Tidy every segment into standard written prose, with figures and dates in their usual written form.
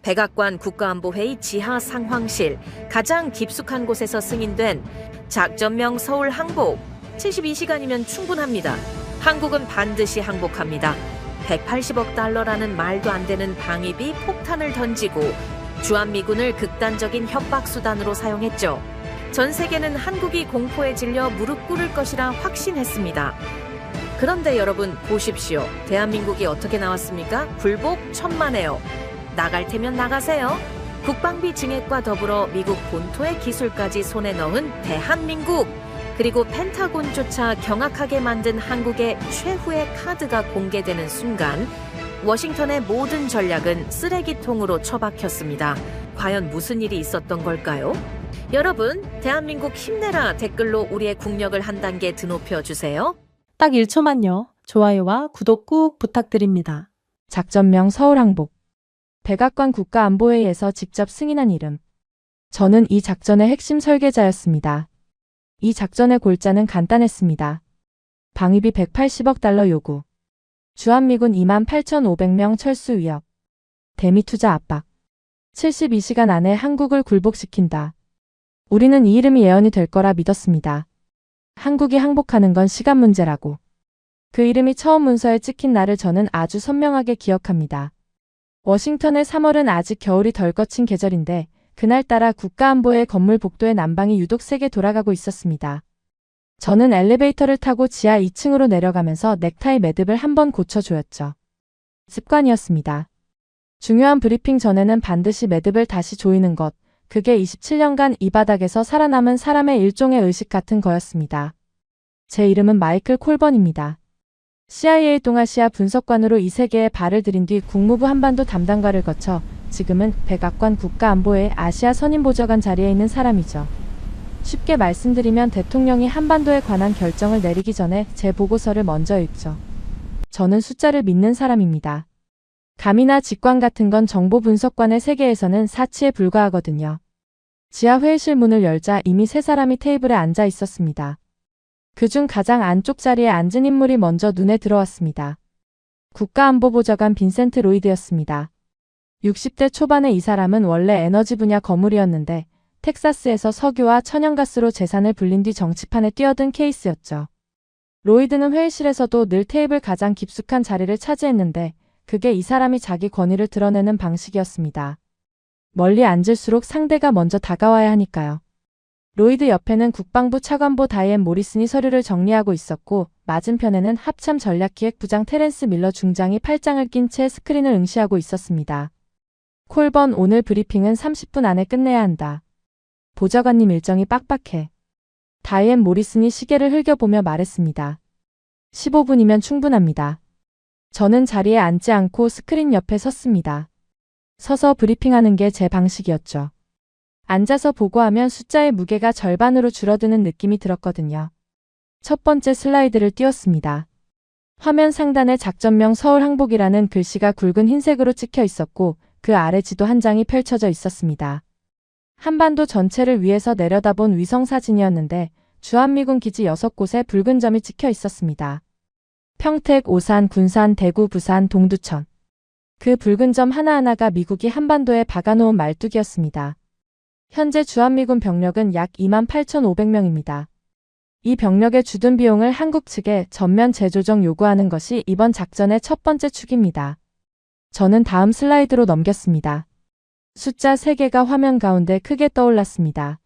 백악관 국가안보회의 지하 상황실 가장 깊숙한 곳에서 승인된 작전명 서울 항복. 72시간이면 충분합니다. 한국은 반드시 항복합니다. 180억 달러라는 말도 안 되는 방위비 폭탄을 던지고 주한미군을 극단적인 협박수단으로 사용했죠. 전 세계는 한국이 공포에 질려 무릎 꿇을 것이라 확신했습니다. 그런데 여러분 보십시오. 대한민국이 어떻게 나왔습니까? 굴복 천만에요. 나갈 테면 나가세요. 국방비 증액과 더불어 미국 본토의 기술까지 손에 넣은 대한민국. 그리고 펜타곤조차 경악하게 만든 한국의 최후의 카드가 공개되는 순간 워싱턴의 모든 전략은 쓰레기통으로 처박혔습니다. 과연 무슨 일이 있었던 걸까요? 여러분, 대한민국 힘내라 댓글로 우리의 국력을 한 단계 드높여 주세요. 딱 1초만요. 좋아요와 구독 꾹 부탁드립니다. 작전명 서울항복. 백악관 국가안보회의에서 직접 승인한 이름. 저는 이 작전의 핵심 설계자였습니다. 이 작전의 골자는 간단했습니다. 방위비 180억 달러 요구. 주한미군 28,500명 철수 위협. 대미 투자 압박. 72시간 안에 한국을 굴복시킨다. 우리는 이 이름이 예언이 될 거라 믿었습니다. 한국이 항복하는 건 시간 문제라고. 그 이름이 처음 문서에 찍힌 날을 저는 아주 선명하게 기억합니다. 워싱턴의 3월은 아직 겨울이 덜 거친 계절인데 그날따라 국가안보회 건물 복도의 난방이 유독 세게 돌아가고 있었습니다. 저는 엘리베이터를 타고 지하 2층으로 내려가면서 넥타이 매듭을 한번 고쳐줘였죠. 습관이었습니다. 중요한 브리핑 전에는 반드시 매듭을 다시 조이는 것, 그게 27년간 이 바닥에서 살아남은 사람의 일종의 의식 같은 거였습니다. 제 이름은 마이클 콜번입니다. CIA 동아시아 분석관으로 이 세계에 발을 들인 뒤 국무부 한반도 담당과를 거쳐 지금은 백악관 국가안보회 아시아 선임보좌관 자리에 있는 사람이죠. 쉽게 말씀드리면 대통령이 한반도에 관한 결정을 내리기 전에 제 보고서를 먼저 읽죠. 저는 숫자를 믿는 사람입니다. 감이나 직관 같은 건 정보 분석관의 세계에서는 사치에 불과하거든요. 지하 회의실 문을 열자 이미 세 사람이 테이블에 앉아 있었습니다. 그중 가장 안쪽 자리에 앉은 인물이 먼저 눈에 들어왔습니다. 국가안보보좌관 빈센트 로이드였습니다. 60대 초반의 이 사람은 원래 에너지 분야 거물이었는데 텍사스에서 석유와 천연가스로 재산을 불린 뒤 정치판에 뛰어든 케이스였죠. 로이드는 회의실에서도 늘 테이블 가장 깊숙한 자리를 차지했는데 그게 이 사람이 자기 권위를 드러내는 방식이었습니다. 멀리 앉을수록 상대가 먼저 다가와야 하니까요. 로이드 옆에는 국방부 차관보 다이앤 모리슨이 서류를 정리하고 있었고 맞은편에는 합참 전략기획부장 테렌스 밀러 중장이 팔짱을 낀 채 스크린을 응시하고 있었습니다. 콜번, 오늘 브리핑은 30분 안에 끝내야 한다. 보좌관님 일정이 빡빡해. 다이앤 모리슨이 시계를 흘겨보며 말했습니다. 15분이면 충분합니다. 저는 자리에 앉지 않고 스크린 옆에 섰습니다. 서서 브리핑하는 게 제 방식이었죠. 앉아서 보고하면 숫자의 무게가 절반으로 줄어드는 느낌이 들었거든요. 첫 번째 슬라이드를 띄웠습니다. 화면 상단에 작전명 서울항복이라는 글씨가 굵은 흰색으로 찍혀 있었고 그 아래 지도 한 장이 펼쳐져 있었습니다. 한반도 전체를 위에서 내려다본 위성사진이었는데 주한미군 기지 6곳에 붉은 점이 찍혀 있었습니다. 평택, 오산, 군산, 대구, 부산, 동두천. 그 붉은 점 하나하나가 미국이 한반도에 박아놓은 말뚝이었습니다. 현재 주한미군 병력은 약 28,500명입니다. 이 병력의 주둔 비용을 한국 측에 전면 재조정 요구하는 것이 이번 작전의 첫 번째 축입니다. 저는 다음 슬라이드로 넘겼습니다. 숫자 3개가 화면 가운데 크게 떠올랐습니다.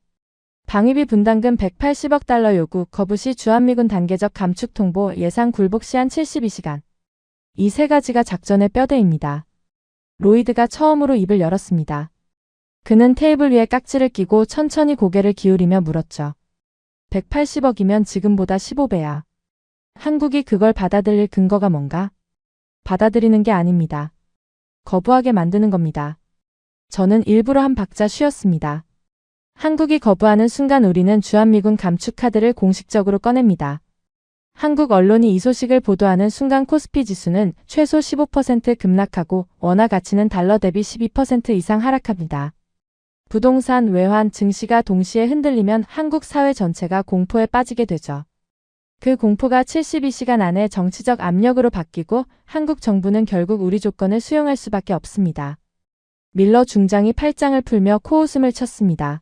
방위비 분담금 180억 달러 요구, 거부시 주한미군 단계적 감축 통보, 예상 굴복 시한 72시간. 이 세 가지가 작전의 뼈대입니다. 로이드가 처음으로 입을 열었습니다. 그는 테이블 위에 깍지를 끼고 천천히 고개를 기울이며 물었죠. 180억이면 지금보다 15배야. 한국이 그걸 받아들일 근거가 뭔가? 받아들이는 게 아닙니다. 거부하게 만드는 겁니다. 저는 일부러 한 박자 쉬었습니다. 한국이 거부하는 순간 우리는 주한미군 감축 카드를 공식적으로 꺼냅니다. 한국 언론이 이 소식을 보도하는 순간 코스피 지수는 최소 15% 급락하고 원화 가치는 달러 대비 12% 이상 하락합니다. 부동산, 외환, 증시가 동시에 흔들리면 한국 사회 전체가 공포에 빠지게 되죠. 그 공포가 72시간 안에 정치적 압력으로 바뀌고 한국 정부는 결국 우리 조건을 수용할 수밖에 없습니다. 밀러 중장이 팔짱을 풀며 코웃음을 쳤습니다.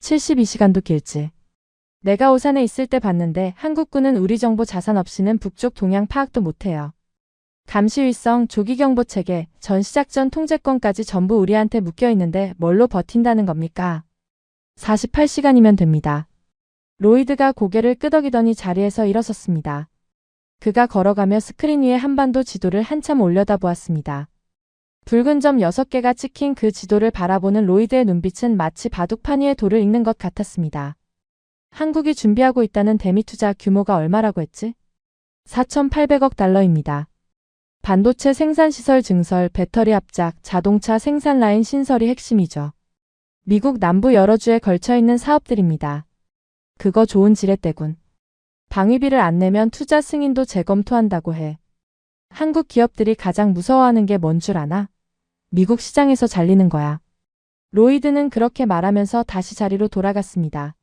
72시간도 길지. 내가 오산에 있을 때 봤는데 한국군은 우리 정보 자산 없이는 북쪽 동향 파악도 못해요. 감시위성, 조기경보체계, 전시작전 통제권까지 전부 우리한테 묶여있는데 뭘로 버틴다는 겁니까? 48시간이면 됩니다. 로이드가 고개를 끄덕이더니 자리에서 일어섰습니다. 그가 걸어가며 스크린 위에 한반도 지도를 한참 올려다보았습니다. 붉은 점 6개가 찍힌 그 지도를 바라보는 로이드의 눈빛은 마치 바둑판 위에 돌을 읽는 것 같았습니다. 한국이 준비하고 있다는 대미 투자 규모가 얼마라고 했지? 4,800억 달러입니다. 반도체 생산시설 증설, 배터리 합작, 자동차 생산 라인 신설이 핵심이죠. 미국 남부 여러 주에 걸쳐 있는 사업들입니다. 그거 좋은 지렛대군. 방위비를 안 내면 투자 승인도 재검토한다고 해. 한국 기업들이 가장 무서워하는 게 뭔 줄 아나? 미국 시장에서 잘리는 거야. 로이드는 그렇게 말하면서 다시 자리로 돌아갔습니다.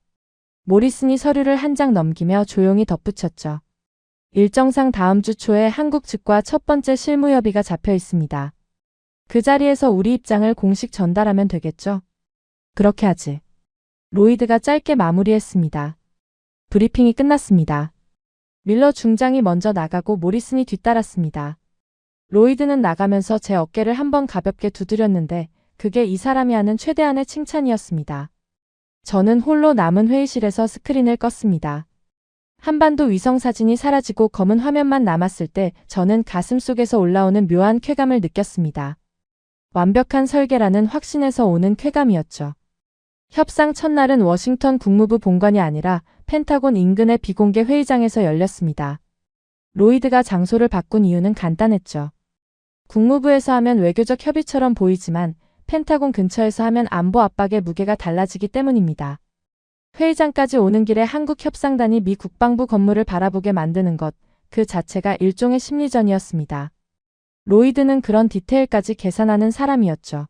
모리슨이 서류를 한 장 넘기며 조용히 덧붙였죠. 일정상 다음 주 초에 한국 측과 첫 번째 실무협의가 잡혀 있습니다. 그 자리에서 우리 입장을 공식 전달하면 되겠죠? 그렇게 하지. 로이드가 짧게 마무리했습니다. 브리핑이 끝났습니다. 밀러 중장이 먼저 나가고 모리슨이 뒤따랐습니다. 로이드는 나가면서 제 어깨를 한번 가볍게 두드렸는데 그게 이 사람이 하는 최대한의 칭찬이었습니다. 저는 홀로 남은 회의실에서 스크린을 껐습니다. 한반도 위성사진이 사라지고 검은 화면만 남았을 때 저는 가슴속에서 올라오는 묘한 쾌감을 느꼈습니다. 완벽한 설계라는 확신에서 오는 쾌감이었죠. 협상 첫날은 워싱턴 국무부 본관이 아니라 펜타곤 인근의 비공개 회의장에서 열렸습니다. 로이드가 장소를 바꾼 이유는 간단했죠. 국무부에서 하면 외교적 협의처럼 보이지만 펜타곤 근처에서 하면 안보 압박의 무게가 달라지기 때문입니다. 회의장까지 오는 길에 한국 협상단이 미 국방부 건물을 바라보게 만드는 것, 그 자체가 일종의 심리전이었습니다. 로이드는 그런 디테일까지 계산하는 사람이었죠.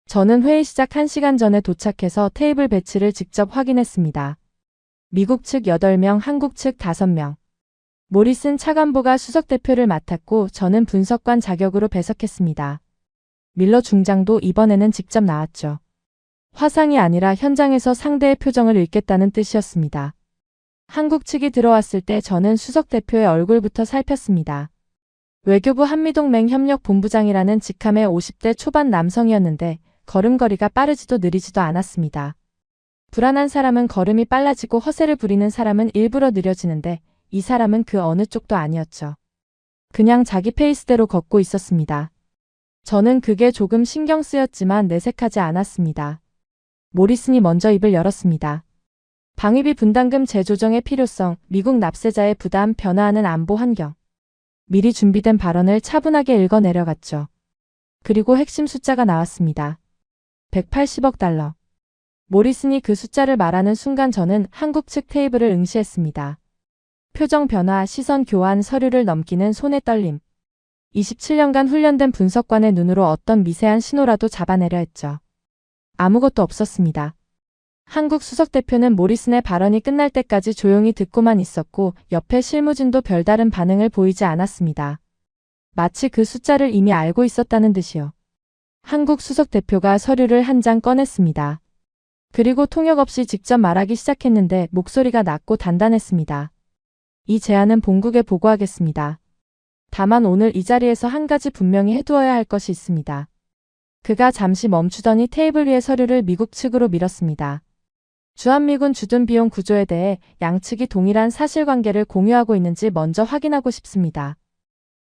저는 회의 시작 1시간 전에 도착해서 테이블 배치를 직접 확인했습니다. 미국 측 8명, 한국 측 5명. 모리슨 차관보가 수석대표를 맡았고 저는 분석관 자격으로 배석했습니다. 밀러 중장도 이번에는 직접 나왔죠. 화상이 아니라 현장에서 상대의 표정을 읽겠다는 뜻이었습니다. 한국 측이 들어왔을 때 저는 수석대표의 얼굴부터 살폈습니다. 외교부 한미동맹 협력본부장이라는 직함의 50대 초반 남성이었는데 걸음걸이가 빠르지도 느리지도 않았습니다. 불안한 사람은 걸음이 빨라지고 허세를 부리는 사람은 일부러 느려지는데 이 사람은 그 어느 쪽도 아니었죠. 그냥 자기 페이스대로 걷고 있었습니다. 저는 그게 조금 신경 쓰였지만 내색하지 않았습니다. 모리슨이 먼저 입을 열었습니다. 방위비 분담금 재조정의 필요성, 미국 납세자의 부담, 변화하는 안보 환경. 미리 준비된 발언을 차분하게 읽어 내려갔죠. 그리고 핵심 숫자가 나왔습니다. 180억 달러. 모리슨이 그 숫자를 말하는 순간 저는 한국 측 테이블을 응시했습니다. 표정 변화, 시선 교환, 서류를 넘기는 손의 떨림. 27년간 훈련된 분석관의 눈으로 어떤 미세한 신호라도 잡아내려 했죠. 아무것도 없었습니다. 한국 수석대표는 모리슨의 발언이 끝날 때까지 조용히 듣고만 있었고 옆에 실무진도 별다른 반응을 보이지 않았습니다. 마치 그 숫자를 이미 알고 있었다는 듯이요. 한국 수석대표가 서류를 한 장 꺼냈습니다. 그리고 통역 없이 직접 말하기 시작했는데 목소리가 낮고 단단했습니다. 이 제안은 본국에 보고하겠습니다. 다만 오늘 이 자리에서 한 가지 분명히 해두어야 할 것이 있습니다. 그가 잠시 멈추더니 테이블 위의 서류를 미국 측으로 밀었습니다. 주한미군 주둔 비용 구조에 대해 양측이 동일한 사실관계를 공유하고 있는지 먼저 확인하고 싶습니다.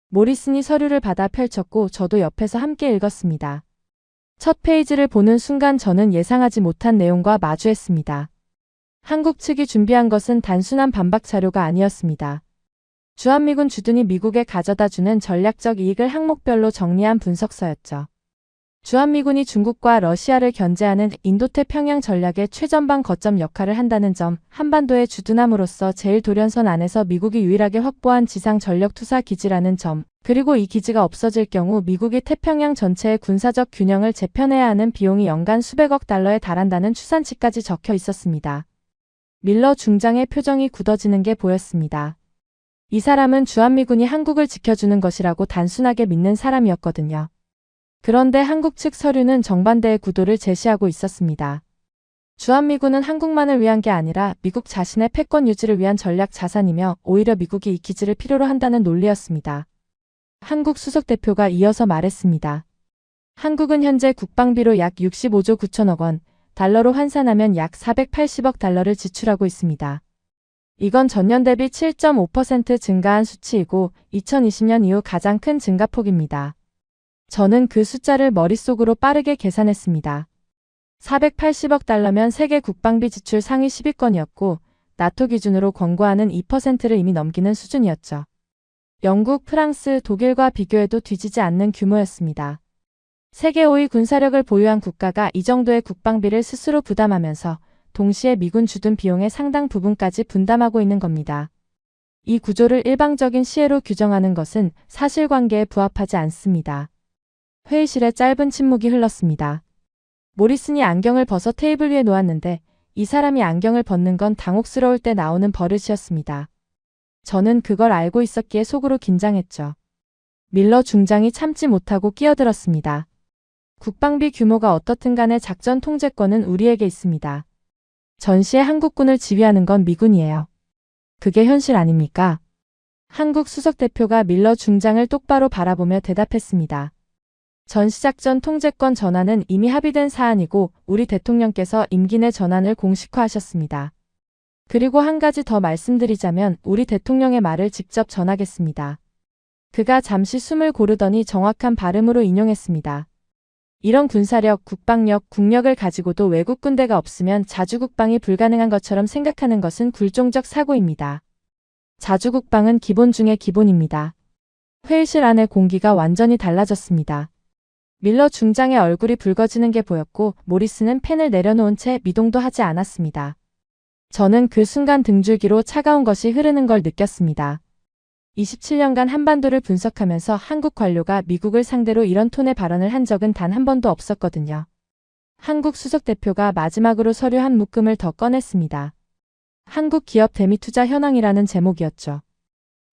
모리슨이 서류를 받아 펼쳤고 저도 옆에서 함께 읽었습니다. 첫 페이지를 보는 순간 저는 예상하지 못한 내용과 마주했습니다. 한국 측이 준비한 것은 단순한 반박 자료가 아니었습니다. 주한미군 주둔이 미국에 가져다주는 전략적 이익을 항목별로 정리한 분석서였죠. 주한미군이 중국과 러시아를 견제하는 인도태평양 전략의 최전방 거점 역할을 한다는 점, 한반도의 주둔함으로써 제일 돌연선 안에서 미국이 유일하게 확보한 지상 전력 투사 기지라는 점, 그리고 이 기지가 없어질 경우 미국이 태평양 전체의 군사적 균형을 재편해야 하는 비용이 연간 수백억 달러에 달한다는 추산치까지 적혀 있었습니다. 밀러 중장의 표정이 굳어지는 게 보였습니다. 이 사람은 주한미군이 한국을 지켜주는 것이라고 단순하게 믿는 사람이었거든요. 그런데 한국 측 서류는 정반대의 구도를 제시하고 있었습니다. 주한미군은 한국만을 위한 게 아니라 미국 자신의 패권 유지를 위한 전략 자산이며 오히려 미국이 이 기지를 필요로 한다는 논리였습니다. 한국 수석 대표가 이어서 말했습니다. 한국은 현재 국방비로 약 65조 9천억 원, 달러로 환산하면 약 480억 달러를 지출하고 있습니다. 이건 전년 대비 7.5% 증가한 수치이고 2020년 이후 가장 큰 증가폭입니다. 저는 그 숫자를 머릿속으로 빠르게 계산했습니다. 480억 달러면 세계 국방비 지출 상위 10위권이었고 나토 기준으로 권고하는 2%를 이미 넘기는 수준이었죠. 영국, 프랑스, 독일과 비교해도 뒤지지 않는 규모였습니다. 세계 5위 군사력을 보유한 국가가 이 정도의 국방비를 스스로 부담하면서 동시에 미군 주둔 비용의 상당 부분까지 분담하고 있는 겁니다. 이 구조를 일방적인 시혜로 규정하는 것은 사실관계에 부합하지 않습니다. 회의실에 짧은 침묵이 흘렀습니다. 모리슨이 안경을 벗어 테이블 위에 놓았는데 이 사람이 안경을 벗는 건 당혹스러울 때 나오는 버릇이었습니다. 저는 그걸 알고 있었기에 속으로 긴장했죠. 밀러 중장이 참지 못하고 끼어들었습니다. 국방비 규모가 어떻든 간에 작전 통제권은 우리에게 있습니다. 전시에 한국군을 지휘하는 건 미군이에요. 그게 현실 아닙니까? 한국 수석대표가 밀러 중장을 똑바로 바라보며 대답했습니다. 전시작전 통제권 전환은 이미 합의된 사안이고 우리 대통령께서 임기 내 전환을 공식화하셨습니다. 그리고 한 가지 더 말씀드리자면 우리 대통령의 말을 직접 전하겠습니다. 그가 잠시 숨을 고르더니 정확한 발음으로 인용했습니다. 이런 군사력, 국방력, 국력을 가지고도 외국 군대가 없으면 자주국방이 불가능한 것처럼 생각하는 것은 굴종적 사고입니다. 자주국방은 기본 중의 기본입니다. 회의실 안의 공기가 완전히 달라졌습니다. 밀러 중장의 얼굴이 붉어지는 게 보였고 모리스는 펜을 내려놓은 채 미동도 하지 않았습니다. 저는 그 순간 등줄기로 차가운 것이 흐르는 걸 느꼈습니다. 27년간 한반도를 분석하면서 한국 관료가 미국을 상대로 이런 톤의 발언을 한 적은 단 한 번도 없었거든요. 한국 수석대표가 마지막으로 서류 한 묶음을 더 꺼냈습니다. 한국 기업 대미 투자 현황이라는 제목이었죠.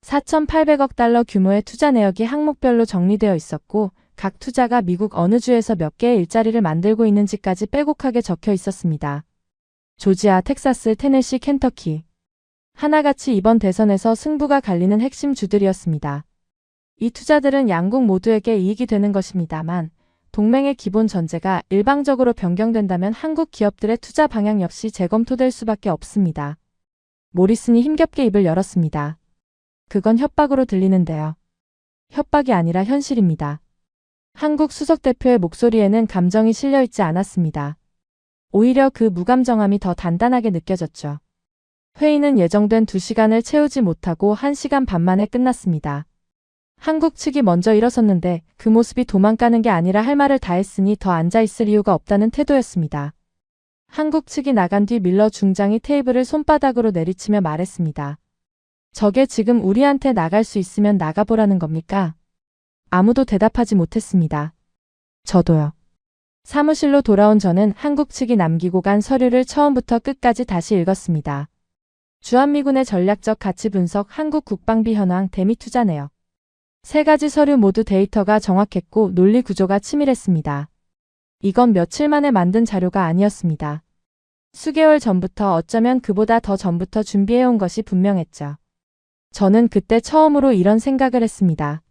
4,800억 달러 규모의 투자 내역이 항목별로 정리되어 있었고 각 투자가 미국 어느 주에서 몇 개의 일자리를 만들고 있는지까지 빼곡하게 적혀 있었습니다. 조지아, 텍사스, 테네시, 켄터키. 하나같이 이번 대선에서 승부가 갈리는 핵심 주들이었습니다. 이 투자들은 양국 모두에게 이익이 되는 것입니다만 동맹의 기본 전제가 일방적으로 변경된다면 한국 기업들의 투자 방향 역시 재검토될 수밖에 없습니다. 모리슨이 힘겹게 입을 열었습니다. 그건 협박으로 들리는데요. 협박이 아니라 현실입니다. 한국 수석대표의 목소리에는 감정이 실려있지 않았습니다. 오히려 그 무감정함이 더 단단하게 느껴졌죠. 회의는 예정된 2시간을 채우지 못하고 1시간 반 만에 끝났습니다. 한국 측이 먼저 일어섰는데 그 모습이 도망가는 게 아니라 할 말을 다 했으니 더 앉아있을 이유가 없다는 태도였습니다. 한국 측이 나간 뒤 밀러 중장이 테이블을 손바닥으로 내리치며 말했습니다. 저게 지금 우리한테 나갈 수 있으면 나가보라는 겁니까? 아무도 대답하지 못했습니다. 저도요. 사무실로 돌아온 저는 한국 측이 남기고 간 서류를 처음부터 끝까지 다시 읽었습니다. 주한미군의 전략적 가치 분석, 한국 국방비 현황, 대미 투자 내역. 3가지 서류 모두 데이터가 정확했고 논리 구조가 치밀했습니다. 이건 며칠 만에 만든 자료가 아니었습니다. 수개월 전부터 어쩌면 그보다 더 전부터 준비해온 것이 분명했죠. 저는 그때 처음으로 이런 생각을 했습니다.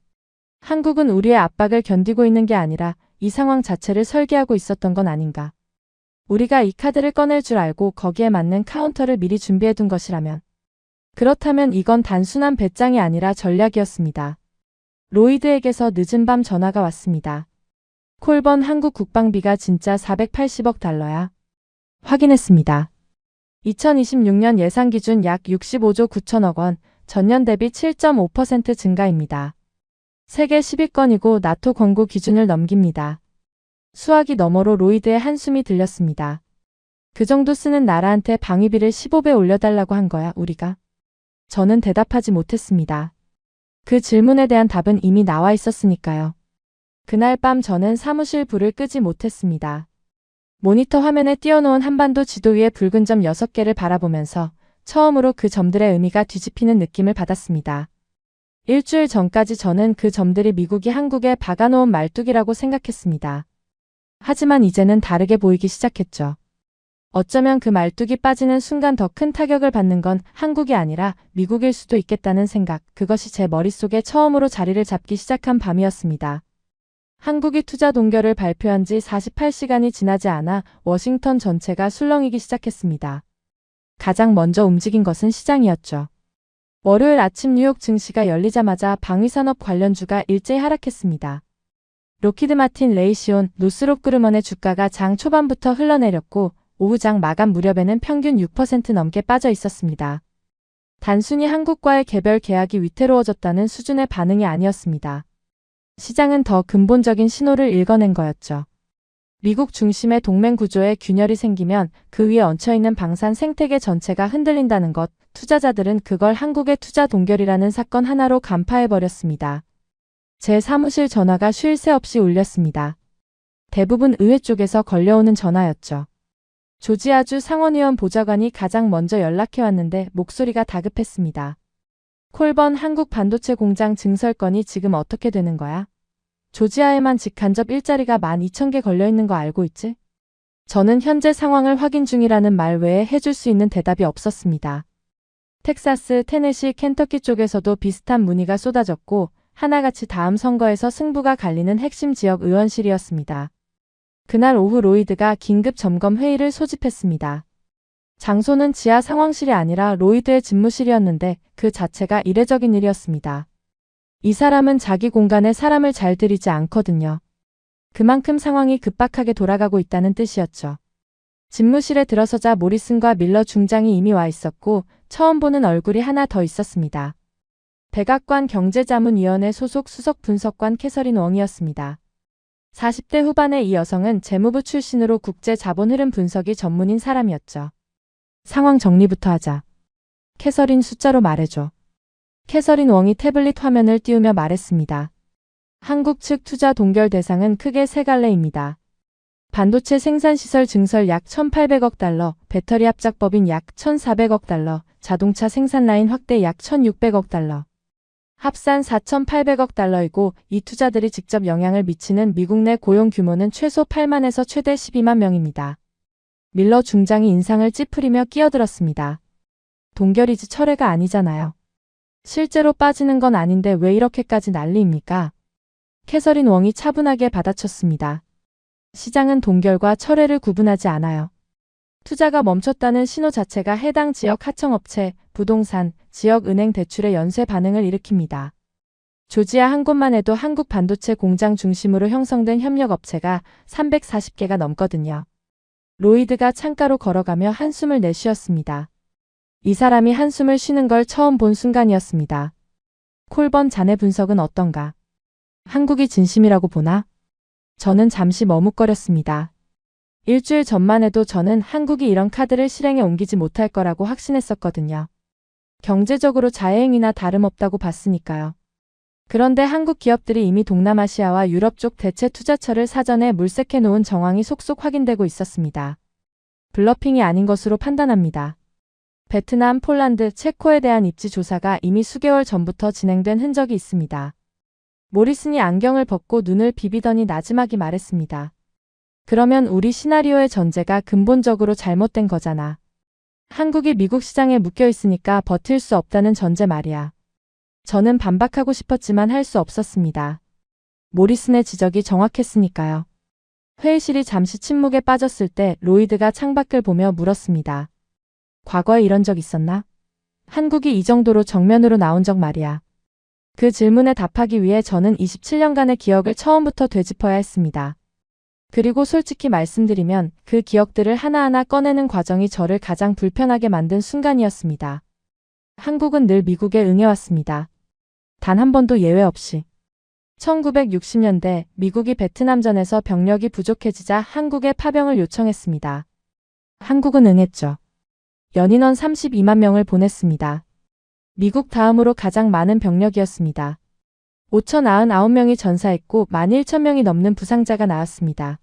한국은 우리의 압박을 견디고 있는 게 아니라 이 상황 자체를 설계하고 있었던 건 아닌가. 우리가 이 카드를 꺼낼 줄 알고 거기에 맞는 카운터를 미리 준비해둔 것이라면. 그렇다면 이건 단순한 배짱이 아니라 전략이었습니다. 로이드에게서 늦은 밤 전화가 왔습니다. 콜번, 한국 국방비가 진짜 480억 달러야. 확인했습니다. 2026년 예상 기준 약 65조 9천억 원, 전년 대비 7.5% 증가입니다. 세계 10위권이고 나토 권고 기준을 넘깁니다. 수화기 너머로 로이드의 한숨이 들렸습니다. 그 정도 쓰는 나라한테 방위비를 15배 올려달라고 한 거야, 우리가? 저는 대답하지 못했습니다. 그 질문에 대한 답은 이미 나와 있었으니까요. 그날 밤 저는 사무실 불을 끄지 못했습니다. 모니터 화면에 띄워놓은 한반도 지도 위에 붉은 점 6개를 바라보면서 처음으로 그 점들의 의미가 뒤집히는 느낌을 받았습니다. 일주일 전까지 저는 그 점들이 미국이 한국에 박아놓은 말뚝이라고 생각했습니다. 하지만 이제는 다르게 보이기 시작했죠. 어쩌면 그 말뚝이 빠지는 순간 더 큰 타격을 받는 건 한국이 아니라 미국일 수도 있겠다는 생각, 그것이 제 머릿속에 처음으로 자리를 잡기 시작한 밤이었습니다. 한국이 투자 동결을 발표한 지 48시간이 지나지 않아 워싱턴 전체가 술렁이기 시작했습니다. 가장 먼저 움직인 것은 시장이었죠. 월요일 아침 뉴욕 증시가 열리자마자 방위산업 관련주가 일제히 하락했습니다. 로키드 마틴, 레이시온, 노스롭 그루먼의 주가가 장 초반부터 흘러내렸고 오후 장 마감 무렵에는 평균 6% 넘게 빠져 있었습니다. 단순히 한국과의 개별 계약이 위태로워졌다는 수준의 반응이 아니었습니다. 시장은 더 근본적인 신호를 읽어낸 거였죠. 미국 중심의 동맹 구조에 균열이 생기면 그 위에 얹혀있는 방산 생태계 전체가 흔들린다는 것, 투자자들은 그걸 한국의 투자 동결이라는 사건 하나로 간파해버렸습니다. 제 사무실 전화가 쉴 새 없이 울렸습니다. 대부분 의회 쪽에서 걸려오는 전화였죠. 조지아주 상원의원 보좌관이 가장 먼저 연락해왔는데 목소리가 다급했습니다. 콜번 한국 반도체 공장 증설건이 지금 어떻게 되는 거야? 조지아에만 직간접 일자리가 12,000개 걸려있는 거 알고 있지? 저는 현재 상황을 확인 중이라는 말 외에 해줄 수 있는 대답이 없었습니다. 텍사스, 테네시, 켄터키 쪽에서도 비슷한 문의가 쏟아졌고 하나같이 다음 선거에서 승부가 갈리는 핵심 지역 의원실이었습니다. 그날 오후 로이드가 긴급 점검 회의를 소집했습니다. 장소는 지하 상황실이 아니라 로이드의 집무실이었는데 그 자체가 이례적인 일이었습니다. 이 사람은 자기 공간에 사람을 잘 들이지 않거든요. 그만큼 상황이 급박하게 돌아가고 있다는 뜻이었죠. 집무실에 들어서자 모리슨과 밀러 중장이 이미 와 있었고 처음 보는 얼굴이 하나 더 있었습니다. 백악관 경제자문위원회 소속 수석 분석관 캐서린 웡이었습니다. 40대 후반의 이 여성은 재무부 출신으로 국제 자본 흐름 분석이 전문인 사람이었죠. 상황 정리부터 하자. 캐서린 숫자로 말해줘. 캐서린 웡이 태블릿 화면을 띄우며 말했습니다. 한국 측 투자 동결 대상은 크게 세 갈래입니다. 반도체 생산시설 증설 약 1,800억 달러, 배터리 합작법인 약 1,400억 달러, 자동차 생산 라인 확대 약 1,600억 달러. 합산 4,800억 달러이고 이 투자들이 직접 영향을 미치는 미국 내 고용 규모는 최소 8만에서 최대 12만 명입니다. 밀러 중장이 인상을 찌푸리며 끼어들었습니다. 동결이지 철회가 아니잖아요. 실제로 빠지는 건 아닌데 왜 이렇게까지 난리입니까? 캐서린 웡이 차분하게 받아쳤습니다. 시장은 동결과 철회를 구분하지 않아요. 투자가 멈췄다는 신호 자체가 해당 지역 하청업체, 부동산, 지역은행 대출의 연쇄 반응을 일으킵니다. 조지아 한 곳만 해도 한국 반도체 공장 중심으로 형성된 협력업체가 340개가 넘거든요. 로이드가 창가로 걸어가며 한숨을 내쉬었습니다. 이 사람이 한숨을 쉬는 걸 처음 본 순간이었습니다. 콜번 자네 분석은 어떤가? 한국이 진심이라고 보나? 저는 잠시 머뭇거렸습니다. 일주일 전만 해도 저는 한국이 이런 카드를 실행에 옮기지 못할 거라고 확신했었거든요. 경제적으로 자해행위나 다름없다고 봤으니까요. 그런데 한국 기업들이 이미 동남아시아와 유럽 쪽 대체 투자처를 사전에 물색해 놓은 정황이 속속 확인되고 있었습니다. 블러핑이 아닌 것으로 판단합니다. 베트남, 폴란드, 체코에 대한 입지 조사가 이미 수개월 전부터 진행된 흔적이 있습니다. 모리슨이 안경을 벗고 눈을 비비더니 나지막이 말했습니다. 그러면 우리 시나리오의 전제가 근본적으로 잘못된 거잖아. 한국이 미국 시장에 묶여 있으니까 버틸 수 없다는 전제 말이야. 저는 반박하고 싶었지만 할 수 없었습니다. 모리슨의 지적이 정확했으니까요. 회의실이 잠시 침묵에 빠졌을 때 로이드가 창밖을 보며 물었습니다. 과거에 이런 적 있었나? 한국이 이 정도로 정면으로 나온 적 말이야. 그 질문에 답하기 위해 저는 27년간의 기억을 처음부터 되짚어야 했습니다. 그리고 솔직히 말씀드리면 그 기억들을 하나하나 꺼내는 과정이 저를 가장 불편하게 만든 순간이었습니다. 한국은 늘 미국에 응해왔습니다. 단 한 번도 예외 없이. 1960년대 미국이 베트남전에서 병력이 부족해지자 한국에 파병을 요청했습니다. 한국은 응했죠. 연인원 32만 명을 보냈습니다. 미국 다음으로 가장 많은 병력이었습니다. 5,099명이 전사했고 11,000명이 넘는 부상자가 나왔습니다.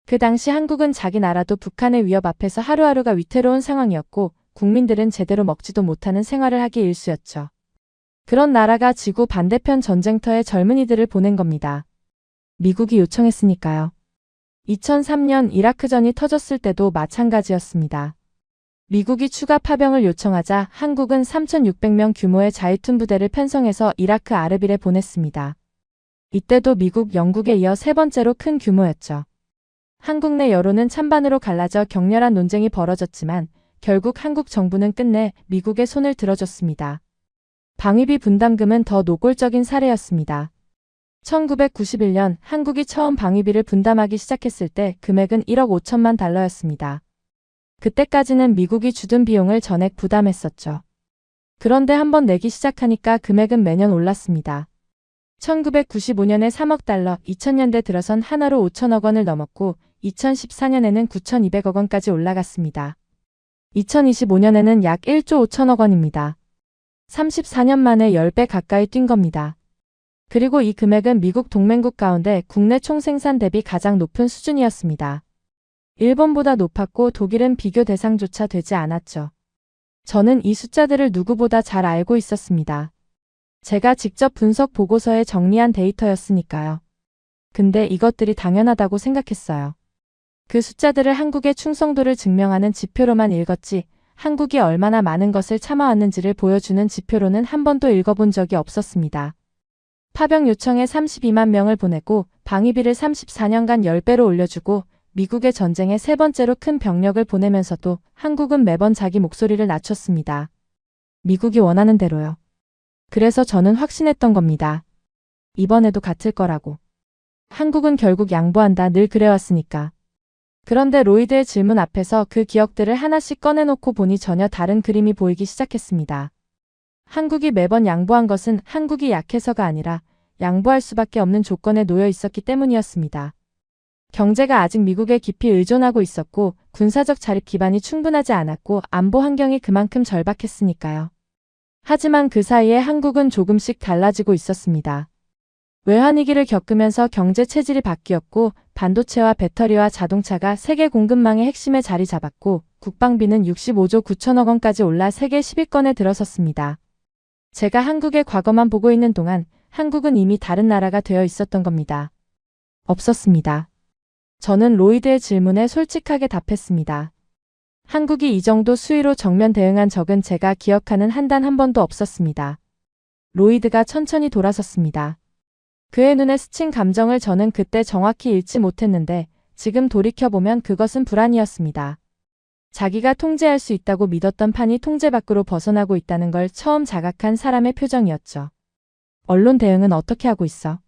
그 당시 한국은 자기 나라도 북한의 위협 앞에서 하루하루가 위태로운 상황이었고 국민들은 제대로 먹지도 못하는 생활을 하기 일쑤였죠. 그런 나라가 지구 반대편 전쟁터에 젊은이들을 보낸 겁니다. 미국이 요청했으니까요. 2003년 이라크전이 터졌을 때도 마찬가지였습니다. 미국이 추가 파병을 요청하자 한국은 3,600명 규모의 자위툰 부대를 편성해서 이라크 아르빌에 보냈습니다. 이때도 미국, 영국에 이어 세 번째로 큰 규모였죠. 한국 내 여론은 찬반으로 갈라져 격렬한 논쟁이 벌어졌지만 결국 한국 정부는 끝내 미국의 손을 들어줬습니다. 방위비 분담금은 더 노골적인 사례였습니다. 1991년 한국이 처음 방위비를 분담하기 시작했을 때 금액은 1억 5천만 달러였습니다. 그때까지는 미국이 주둔 비용을 전액 부담했었죠. 그런데 한번 내기 시작하니까 금액은 매년 올랐습니다. 1995년에 3억 달러, 2000년대 들어선 하나로 5천억 원을 넘었고 2014년에는 9,200억 원까지 올라갔습니다. 2025년에는 약 1조 5천억 원입니다. 34년 만에 10배 가까이 뛴 겁니다. 그리고 이 금액은 미국 동맹국 가운데 국내 총생산 대비 가장 높은 수준이었습니다. 일본보다 높았고 독일은 비교 대상조차 되지 않았죠. 저는 이 숫자들을 누구보다 잘 알고 있었습니다. 제가 직접 분석 보고서에 정리한 데이터였으니까요. 근데 이것들이 당연하다고 생각했어요. 그 숫자들을 한국의 충성도를 증명하는 지표로만 읽었지 한국이 얼마나 많은 것을 참아왔는지를 보여주는 지표로는 한 번도 읽어본 적이 없었습니다. 파병 요청에 32만 명을 보내고 방위비를 34년간 10배로 올려주고 미국의 전쟁에 세 번째로 큰 병력을 보내면서도 한국은 매번 자기 목소리를 낮췄습니다. 미국이 원하는 대로요. 그래서 저는 확신했던 겁니다. 이번에도 같을 거라고. 한국은 결국 양보한다 늘 그래왔으니까. 그런데 로이드의 질문 앞에서 그 기억들을 하나씩 꺼내놓고 보니 전혀 다른 그림이 보이기 시작했습니다. 한국이 매번 양보한 것은 한국이 약해서가 아니라 양보할 수밖에 없는 조건에 놓여 있었기 때문이었습니다. 경제가 아직 미국에 깊이 의존하고 있었고 군사적 자립 기반이 충분하지 않았고 안보 환경이 그만큼 절박했으니까요. 하지만 그 사이에 한국은 조금씩 달라지고 있었습니다. 외환위기를 겪으면서 경제 체질이 바뀌었고 반도체와 배터리와 자동차가 세계 공급망의 핵심에 자리 잡았고 국방비는 65조 9천억 원까지 올라 세계 10위권에 들어섰습니다. 제가 한국의 과거만 보고 있는 동안 한국은 이미 다른 나라가 되어 있었던 겁니다. 없었습니다. 저는 로이드의 질문에 솔직하게 답했습니다. 한국이 이 정도 수위로 정면 대응한 적은 제가 기억하는 한 단 한 번도 없었습니다. 로이드가 천천히 돌아섰습니다. 그의 눈에 스친 감정을 저는 그때 정확히 읽지 못했는데 지금 돌이켜보면 그것은 불안이었습니다. 자기가 통제할 수 있다고 믿었던 판이 통제 밖으로 벗어나고 있다는 걸 처음 자각한 사람의 표정이었죠. 언론 대응은 어떻게 하고 있어?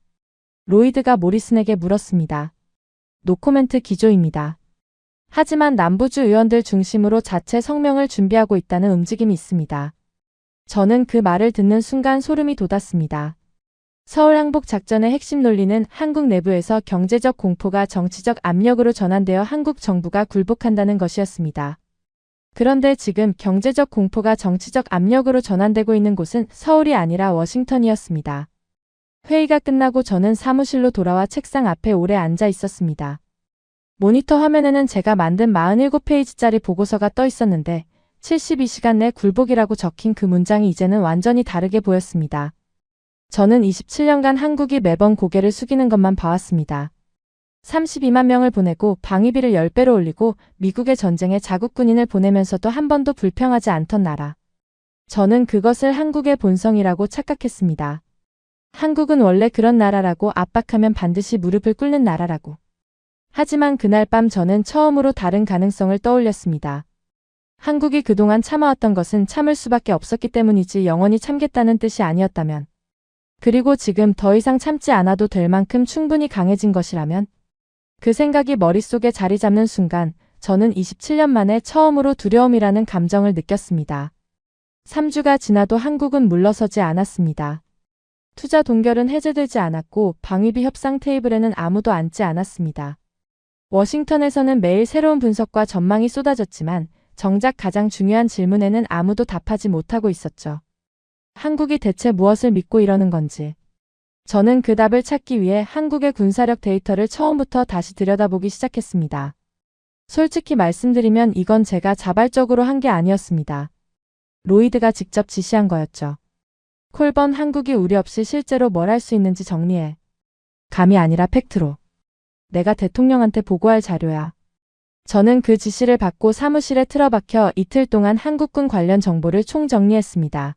로이드가 모리슨에게 물었습니다. 노코멘트 기조입니다. 하지만 남부주 의원들 중심으로 자체 성명을 준비하고 있다는 움직임이 있습니다. 저는 그 말을 듣는 순간 소름이 돋았습니다. 서울 항복 작전의 핵심 논리는 한국 내부에서 경제적 공포가 정치적 압력으로 전환되어 한국 정부가 굴복한다는 것이었습니다. 그런데 지금 경제적 공포가 정치적 압력으로 전환되고 있는 곳은 서울이 아니라 워싱턴이었습니다. 회의가 끝나고 저는 사무실로 돌아와 책상 앞에 오래 앉아 있었습니다. 모니터 화면에는 제가 만든 47페이지짜리 보고서가 떠 있었는데 72시간 내 굴복이라고 적힌 그 문장이 이제는 완전히 다르게 보였습니다. 저는 27년간 한국이 매번 고개를 숙이는 것만 봐왔습니다. 32만 명을 보내고 방위비를 10배로 올리고 미국의 전쟁에 자국 군인을 보내면서도 한 번도 불평하지 않던 나라. 저는 그것을 한국의 본성이라고 착각했습니다. 한국은 원래 그런 나라라고 압박하면 반드시 무릎을 꿇는 나라라고. 하지만 그날 밤 저는 처음으로 다른 가능성을 떠올렸습니다. 한국이 그동안 참아왔던 것은 참을 수밖에 없었기 때문이지 영원히 참겠다는 뜻이 아니었다면. 그리고 지금 더 이상 참지 않아도 될 만큼 충분히 강해진 것이라면? 그 생각이 머릿속에 자리 잡는 순간 저는 27년 만에 처음으로 두려움이라는 감정을 느꼈습니다. 3주가 지나도 한국은 물러서지 않았습니다. 투자 동결은 해제되지 않았고 방위비 협상 테이블에는 아무도 앉지 않았습니다. 워싱턴에서는 매일 새로운 분석과 전망이 쏟아졌지만 정작 가장 중요한 질문에는 아무도 답하지 못하고 있었죠. 한국이 대체 무엇을 믿고 이러는 건지. 저는 그 답을 찾기 위해 한국의 군사력 데이터를 처음부터 다시 들여다보기 시작했습니다. 솔직히 말씀드리면 이건 제가 자발적으로 한 게 아니었습니다. 로이드가 직접 지시한 거였죠. 콜번 한국이 우리 없이 실제로 뭘 할 수 있는지 정리해. 감이 아니라 팩트로. 내가 대통령한테 보고할 자료야. 저는 그 지시를 받고 사무실에 틀어박혀 이틀 동안 한국군 관련 정보를 총정리했습니다.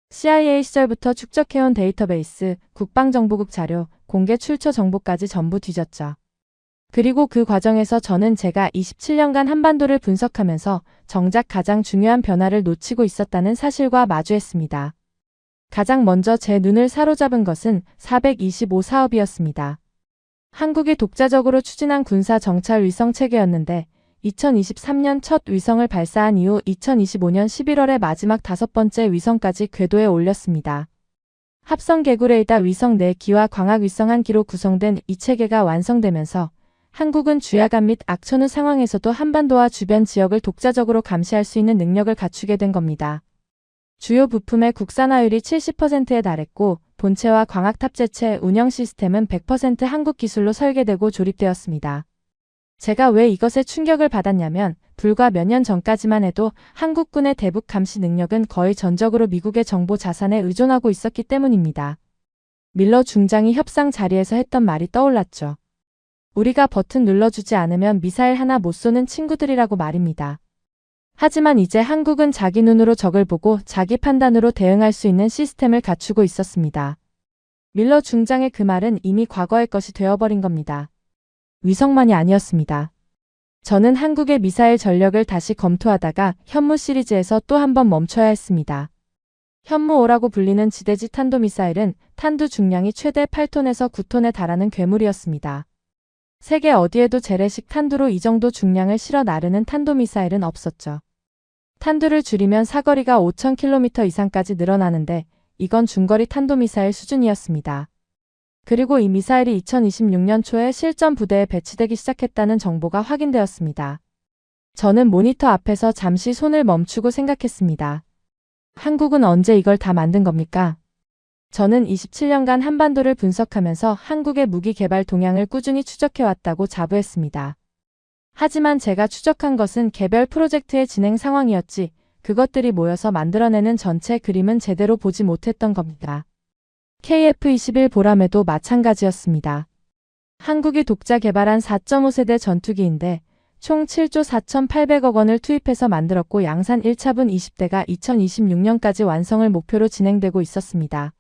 CIA 시절부터 축적해온 데이터베이스, 국방정보국 자료, 공개 출처 정보까지 전부 뒤졌죠. 그리고 그 과정에서 저는 제가 27년간 한반도를 분석하면서 정작 가장 중요한 변화를 놓치고 있었다는 사실과 마주했습니다. 가장 먼저 제 눈을 사로잡은 것은 425 사업이었습니다. 한국이 독자적으로 추진한 군사 정찰 위성 체계였는데 2023년 첫 위성을 발사한 이후 2025년 11월에 마지막 5번째 위성까지 궤도에 올렸습니다. 합성 개구레이다 위성 4기와 광학 위성 1기로 구성된 이 체계가 완성되면서 한국은 주야간 및 악천후 상황에서도 한반도와 주변 지역을 독자적으로 감시할 수 있는 능력을 갖추게 된 겁니다. 주요 부품의 국산화율이 70%에 달했고 본체와 광학 탑재체 운영 시스템은 100% 한국 기술로 설계되고 조립되었습니다. 제가 왜 이것에 충격을 받았냐면 불과 몇 년 전까지만 해도 한국군의 대북 감시 능력은 거의 전적으로 미국의 정보 자산에 의존하고 있었기 때문입니다. 밀러 중장이 협상 자리에서 했던 말이 떠올랐죠. 우리가 버튼 눌러주지 않으면 미사일 하나 못 쏘는 친구들이라고 말입니다. 하지만 이제 한국은 자기 눈으로 적을 보고 자기 판단으로 대응할 수 있는 시스템을 갖추고 있었습니다. 밀러 중장의 그 말은 이미 과거의 것이 되어버린 겁니다. 위성만이 아니었습니다. 저는 한국의 미사일 전력을 다시 검토하다가 현무 시리즈에서 또 한 번 멈춰야 했습니다. 현무5라고 불리는 지대지 탄도미사일은 탄두 중량이 최대 8톤에서 9톤에 달하는 괴물이었습니다. 세계 어디에도 재래식 탄두로 이 정도 중량을 실어 나르는 탄도미사일은 없었죠. 탄두를 줄이면 사거리가 5,000km 이상까지 늘어나는데 이건 중거리 탄도미사일 수준이었습니다. 그리고 이 미사일이 2026년 초에 실전 부대에 배치되기 시작했다는 정보가 확인되었습니다. 저는 모니터 앞에서 잠시 손을 멈추고 생각했습니다. 한국은 언제 이걸 다 만든 겁니까? 저는 27년간 한반도를 분석하면서 한국의 무기 개발 동향을 꾸준히 추적해왔다고 자부했습니다. 하지만 제가 추적한 것은 개별 프로젝트의 진행 상황이었지 그것들이 모여서 만들어내는 전체 그림은 제대로 보지 못했던 겁니다. KF-21 보람에도 마찬가지였습니다. 한국이 독자 개발한 4.5세대 전투기인데 총 7조 4,800억 원을 투입해서 만들었고 양산 1차분 20대가 2026년까지 완성을 목표로 진행되고 있었습니다.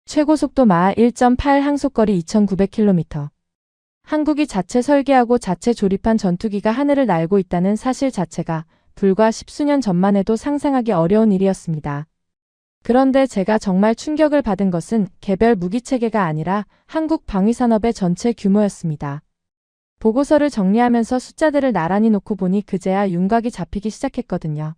최고속도 마하 1.8 항속거리 2,900km. 한국이 자체 설계하고 자체 조립한 전투기가 하늘을 날고 있다는 사실 자체가 불과 10수년 전만 해도 상상하기 어려운 일이었습니다. 그런데 제가 정말 충격을 받은 것은 개별 무기체계가 아니라 한국 방위산업의 전체 규모였습니다. 보고서를 정리하면서 숫자들을 나란히 놓고 보니 그제야 윤곽이 잡히기 시작했거든요.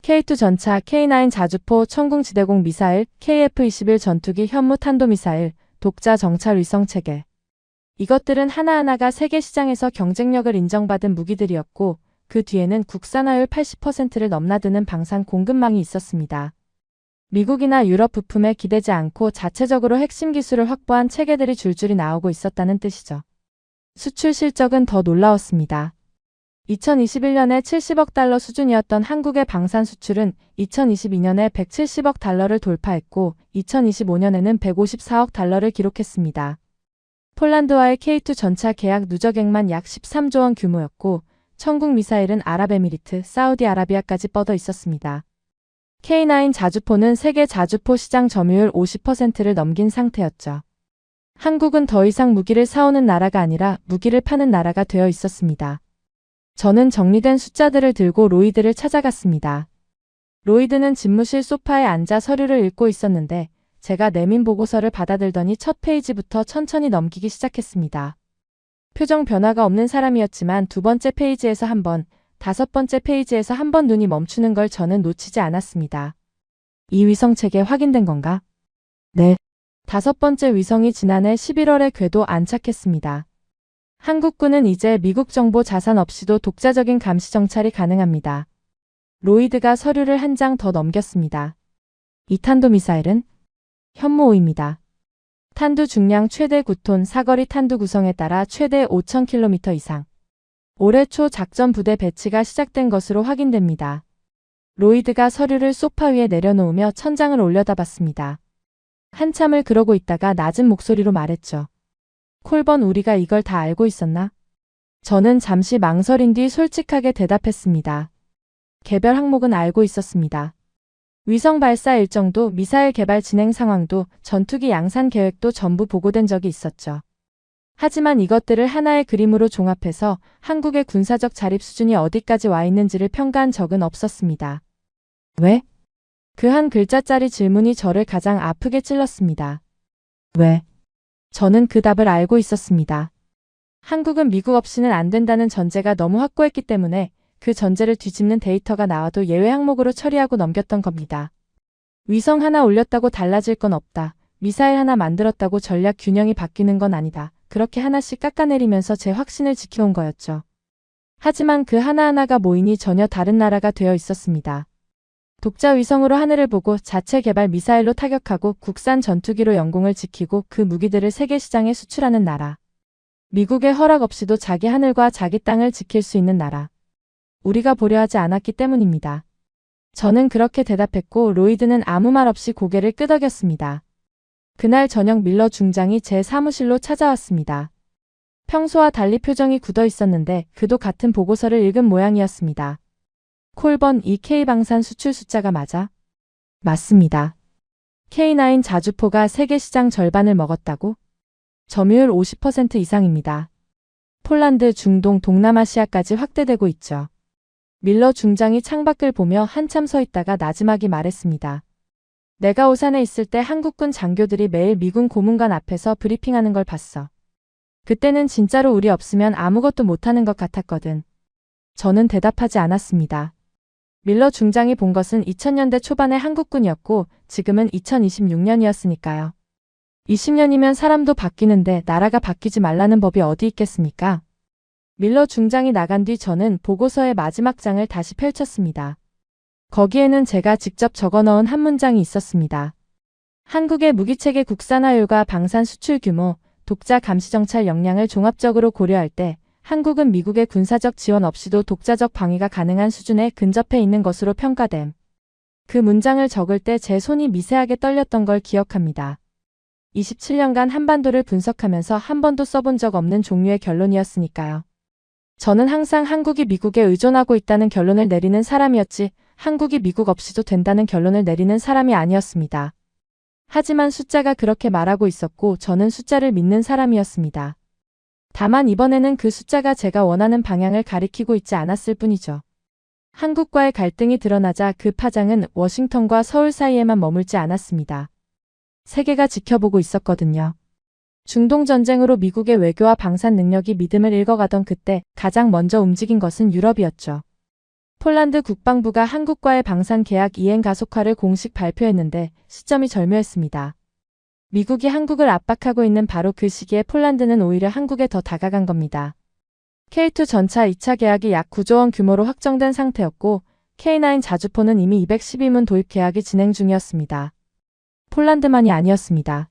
K2 전차, K9 자주포, 천궁지대공 미사일, KF-21 전투기 현무 탄도미사일, 독자 정찰 위성체계. 이것들은 하나하나가 세계 시장에서 경쟁력을 인정받은 무기들이었고 그 뒤에는 국산화율 80%를 넘나드는 방산 공급망이 있었습니다. 미국이나 유럽 부품에 기대지 않고 자체적으로 핵심 기술을 확보한 체계들이 줄줄이 나오고 있었다는 뜻이죠. 수출 실적은 더 놀라웠습니다. 2021년에 70억 달러 수준이었던 한국의 방산 수출은 2022년에 170억 달러를 돌파했고 2025년에는 154억 달러를 기록했습니다. 폴란드와의 K2 전차 계약 누적액만 약 13조 원 규모였고 천궁 미사일은 아랍에미리트, 사우디아라비아까지 뻗어 있었습니다. K9 자주포는 세계 자주포 시장 점유율 50%를 넘긴 상태였죠. 한국은 더 이상 무기를 사오는 나라가 아니라 무기를 파는 나라가 되어 있었습니다. 저는 정리된 숫자들을 들고 로이드를 찾아갔습니다. 로이드는 집무실 소파에 앉아 서류를 읽고 있었는데 제가 내민 보고서를 받아들더니 첫 페이지부터 천천히 넘기기 시작했습니다. 표정 변화가 없는 사람이었지만 두 번째 페이지에서 한 번, 5번째 페이지에서 한 번 눈이 멈추는 걸 저는 놓치지 않았습니다. 이 위성체계 확인된 건가? 네. 5번째 위성이 지난해 11월에 궤도 안착했습니다. 한국군은 이제 미국 정보 자산 없이도 독자적인 감시 정찰이 가능합니다. 로이드가 서류를 한 장 더 넘겼습니다. 이 탄도미사일은 현무5입니다. 탄두 중량 최대 9톤, 사거리 탄두 구성에 따라 최대 5,000km 이상. 올해 초 작전 부대 배치가 시작된 것으로 확인됩니다. 로이드가 서류를 소파 위에 내려놓으며 천장을 올려다봤습니다. 한참을 그러고 있다가 낮은 목소리로 말했죠. 콜번, 우리가 이걸 다 알고 있었나? 저는 잠시 망설인 뒤 솔직하게 대답했습니다. 개별 항목은 알고 있었습니다. 위성 발사 일정도, 미사일 개발 진행 상황도, 전투기 양산 계획도 전부 보고된 적이 있었죠. 하지만 이것들을 하나의 그림으로 종합해서 한국의 군사적 자립 수준이 어디까지 와 있는지를 평가한 적은 없었습니다. 왜? 그 한 글자짜리 질문이 저를 가장 아프게 찔렀습니다. 왜? 저는 그 답을 알고 있었습니다. 한국은 미국 없이는 안 된다는 전제가 너무 확고했기 때문에 그 전제를 뒤집는 데이터가 나와도 예외 항목으로 처리하고 넘겼던 겁니다. 위성 하나 올렸다고 달라질 건 없다. 미사일 하나 만들었다고 전략 균형이 바뀌는 건 아니다. 그렇게 하나씩 깎아내리면서 제 확신을 지켜온 거였죠. 하지만 그 하나하나가 모이니 전혀 다른 나라가 되어 있었습니다. 독자 위성으로 하늘을 보고 자체 개발 미사일로 타격하고 국산 전투기로 영공을 지키고 그 무기들을 세계 시장에 수출하는 나라. 미국의 허락 없이도 자기 하늘과 자기 땅을 지킬 수 있는 나라. 우리가 보려 하지 않았기 때문입니다. 저는 그렇게 대답했고 로이드는 아무 말 없이 고개를 끄덕였습니다. 그날 저녁 밀러 중장이 제 사무실로 찾아왔습니다. 평소와 달리 표정이 굳어 있었는데 그도 같은 보고서를 읽은 모양이었습니다. 콜번, 이 K방산 수출 숫자가 맞아? 맞습니다. K9 자주포가 세계 시장 절반을 먹었다고? 점유율 50% 이상입니다. 폴란드, 중동, 동남아시아까지 확대되고 있죠. 밀러 중장이 창밖을 보며 한참 서 있다가 나지막이 말했습니다. 내가 오산에 있을 때 한국군 장교들이 매일 미군 고문관 앞에서 브리핑하는 걸 봤어. 그때는 진짜로 우리 없으면 아무것도 못하는 것 같았거든. 저는 대답하지 않았습니다. 밀러 중장이 본 것은 2000년대 초반의 한국군이었고 지금은 2026년이었으니까요. 20년이면 사람도 바뀌는데 나라가 바뀌지 말라는 법이 어디 있겠습니까? 밀러 중장이 나간 뒤 저는 보고서의 마지막 장을 다시 펼쳤습니다. 거기에는 제가 직접 적어넣은 한 문장이 있었습니다. 한국의 무기체계 국산화율과 방산 수출 규모, 독자 감시 정찰 역량을 종합적으로 고려할 때 한국은 미국의 군사적 지원 없이도 독자적 방위가 가능한 수준에 근접해 있는 것으로 평가됨. 그 문장을 적을 때 제 손이 미세하게 떨렸던 걸 기억합니다. 27년간 한반도를 분석하면서 한 번도 써본 적 없는 종류의 결론이었으니까요. 저는 항상 한국이 미국에 의존하고 있다는 결론을 내리는 사람이었지 한국이 미국 없이도 된다는 결론을 내리는 사람이 아니었습니다. 하지만 숫자가 그렇게 말하고 있었고 저는 숫자를 믿는 사람이었습니다. 다만 이번에는 그 숫자가 제가 원하는 방향을 가리키고 있지 않았을 뿐이죠. 한국과의 갈등이 드러나자 그 파장은 워싱턴과 서울 사이에만 머물지 않았습니다. 세계가 지켜보고 있었거든요. 중동 전쟁으로 미국의 외교와 방산 능력이 믿음을 잃어가던 그때 가장 먼저 움직인 것은 유럽이었죠. 폴란드 국방부가 한국과의 방산 계약 이행 가속화를 공식 발표했는데 시점이 절묘했습니다. 미국이 한국을 압박하고 있는 바로 그 시기에 폴란드는 오히려 한국에 더 다가간 겁니다. K2 전차 2차 계약이 약 9조 원 규모로 확정된 상태였고 K9 자주포는 이미 212문 도입 계약이 진행 중이었습니다. 폴란드만이 아니었습니다.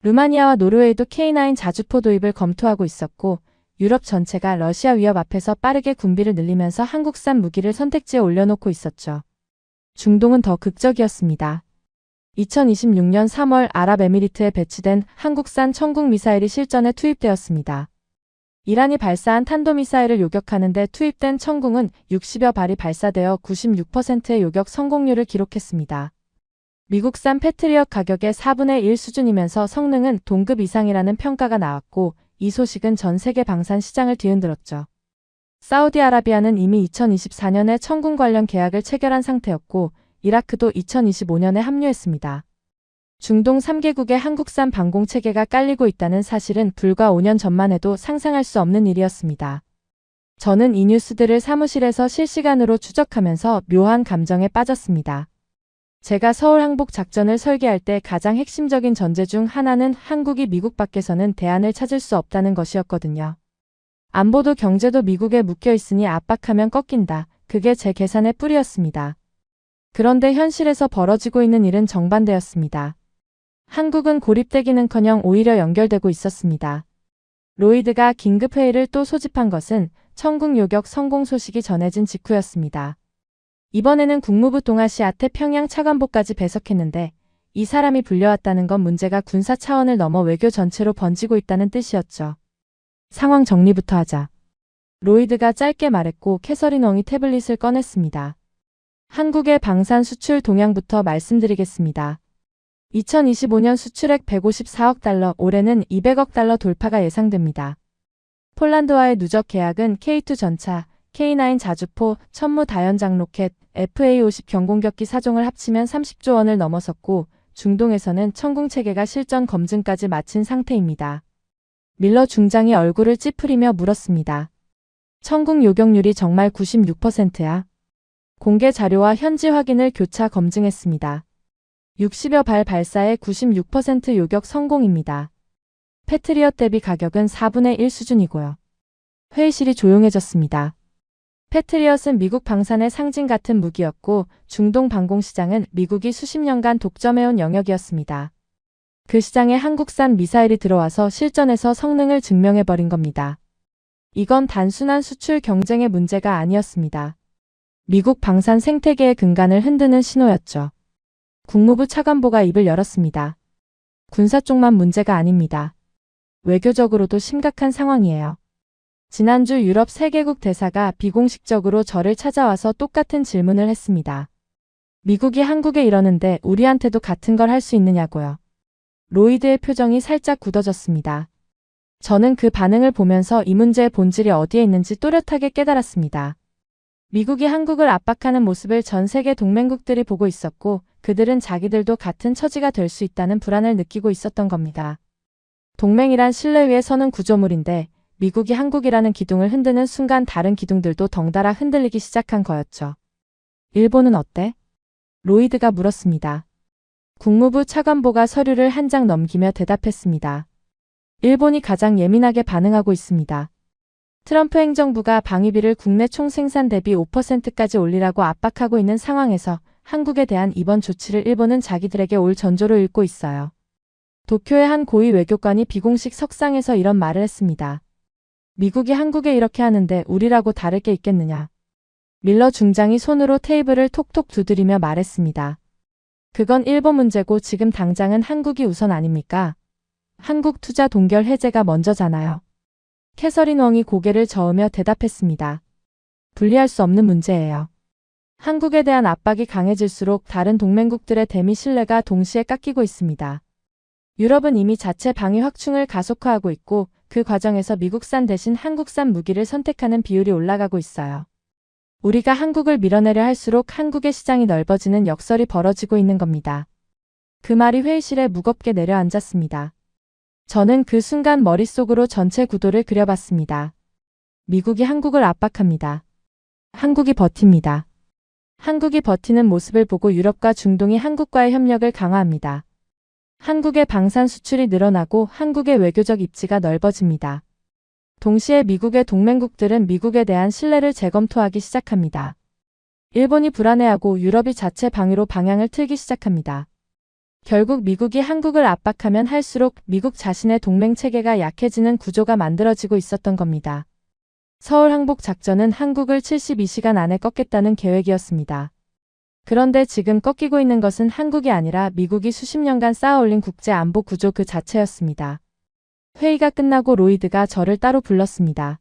루마니아와 노르웨이도 K9 자주포 도입을 검토하고 있었고 유럽 전체가 러시아 위협 앞에서 빠르게 군비를 늘리면서 한국산 무기를 선택지에 올려놓고 있었죠. 중동은 더 극적이었습니다. 2026년 3월 아랍에미리트에 배치된 한국산 천국 미사일이 실전에 투입되었습니다. 이란이 발사한 탄도미사일을 요격하는 데 투입된 천궁은 60여 발이 발사되어 96%의 요격 성공률을 기록했습니다. 미국산 패트리엇 가격의 4분의 1 수준이면서 성능은 동급 이상이라는 평가가 나왔고 이 소식은 전 세계 방산 시장을 뒤흔들었죠. 사우디아라비아는 이미 2024년에 천궁 관련 계약을 체결한 상태였고 이라크도 2025년에 합류했습니다. 중동 3개국의 한국산 방공체계가 깔리고 있다는 사실은 불과 5년 전만 해도 상상할 수 없는 일이었습니다. 저는 이 뉴스들을 사무실에서 실시간으로 추적하면서 묘한 감정에 빠졌습니다. 제가 서울 항복 작전을 설계할 때 가장 핵심적인 전제 중 하나는 한국이 미국 밖에서는 대안을 찾을 수 없다는 것이었거든요. 안보도 경제도 미국에 묶여 있으니 압박하면 꺾인다. 그게 제 계산의 뿌리였습니다. 그런데 현실에서 벌어지고 있는 일은 정반대였습니다. 한국은 고립되기는커녕 오히려 연결되고 있었습니다. 로이드가 긴급회의를 또 소집한 것은 천궁 요격 성공 소식이 전해진 직후였습니다. 이번에는 국무부 동아시아 태평양 차관보까지 배석했는데 이 사람이 불려왔다는 건 문제가 군사 차원을 넘어 외교 전체로 번지고 있다는 뜻이었죠. 상황 정리부터 하자. 로이드가 짧게 말했고 캐서린 웡이 태블릿을 꺼냈습니다. 한국의 방산 수출 동향부터 말씀드리겠습니다. 2025년 수출액 154억 달러, 올해는 200억 달러 돌파가 예상됩니다. 폴란드와의 누적 계약은 K2 전차, K9 자주포, 천무 다연장 로켓, FA-50 경공격기 4종을 합치면 30조 원을 넘어섰고 중동에서는 천궁체계가 실전 검증까지 마친 상태입니다. 밀러 중장이 얼굴을 찌푸리며 물었습니다. 천궁 요격률이 정말 96%야? 공개 자료와 현지 확인을 교차 검증했습니다. 60여 발 발사에 96% 요격 성공입니다. 패트리엇 대비 가격은 4분의 1 수준이고요. 회의실이 조용해졌습니다. 패트리엇은 미국 방산의 상징 같은 무기였고 중동 방공시장은 미국이 수십 년간 독점해온 영역이었습니다. 그 시장에 한국산 미사일이 들어와서 실전에서 성능을 증명해버린 겁니다. 이건 단순한 수출 경쟁의 문제가 아니었습니다. 미국 방산 생태계의 근간을 흔드는 신호였죠. 국무부 차관보가 입을 열었습니다. 군사 쪽만 문제가 아닙니다. 외교적으로도 심각한 상황이에요. 지난주 유럽 3개국 대사가 비공식적으로 저를 찾아와서 똑같은 질문을 했습니다. 미국이 한국에 이러는데 우리한테도 같은 걸 할 수 있느냐고요. 로이드의 표정이 살짝 굳어졌습니다. 저는 그 반응을 보면서 이 문제의 본질이 어디에 있는지 또렷하게 깨달았습니다. 미국이 한국을 압박하는 모습을 전 세계 동맹국들이 보고 있었고 그들은 자기들도 같은 처지가 될 수 있다는 불안을 느끼고 있었던 겁니다. 동맹이란 신뢰 위에 서는 구조물인데 미국이 한국이라는 기둥을 흔드는 순간 다른 기둥들도 덩달아 흔들리기 시작한 거였죠. 일본은 어때? 로이드가 물었습니다. 국무부 차관보가 서류를 한 장 넘기며 대답했습니다. 일본이 가장 예민하게 반응하고 있습니다. 트럼프 행정부가 방위비를 국내 총생산 대비 5%까지 올리라고 압박하고 있는 상황에서 한국에 대한 이번 조치를 일본은 자기들에게 올 전조로 읽고 있어요. 도쿄의 한 고위 외교관이 비공식 석상에서 이런 말을 했습니다. 미국이 한국에 이렇게 하는데 우리라고 다를 게 있겠느냐. 밀러 중장이 손으로 테이블을 톡톡 두드리며 말했습니다. 그건 일본 문제고 지금 당장은 한국이 우선 아닙니까? 한국 투자 동결 해제가 먼저잖아요. 캐서린 웡이 고개를 저으며 대답했습니다. 분리할 수 없는 문제예요. 한국에 대한 압박이 강해질수록 다른 동맹국들의 대미 신뢰가 동시에 깎이고 있습니다. 유럽은 이미 자체 방위 확충을 가속화하고 있고 그 과정에서 미국산 대신 한국산 무기를 선택하는 비율이 올라가고 있어요. 우리가 한국을 밀어내려 할수록 한국의 시장이 넓어지는 역설이 벌어지고 있는 겁니다. 그 말이 회의실에 무겁게 내려앉았습니다. 저는 그 순간 머릿속으로 전체 구도를 그려봤습니다. 미국이 한국을 압박합니다. 한국이 버팁니다. 한국이 버티는 모습을 보고 유럽과 중동이 한국과의 협력을 강화합니다. 한국의 방산 수출이 늘어나고 한국의 외교적 입지가 넓어집니다. 동시에 미국의 동맹국들은 미국에 대한 신뢰를 재검토하기 시작합니다. 일본이 불안해하고 유럽이 자체 방위로 방향을 틀기 시작합니다. 결국 미국이 한국을 압박하면 할수록 미국 자신의 동맹 체계가 약해지는 구조가 만들어지고 있었던 겁니다. 서울 항복 작전은 한국을 72시간 안에 꺾겠다는 계획이었습니다. 그런데 지금 꺾이고 있는 것은 한국이 아니라 미국이 수십 년간 쌓아올린 국제 안보 구조 그 자체였습니다. 회의가 끝나고 로이드가 저를 따로 불렀습니다.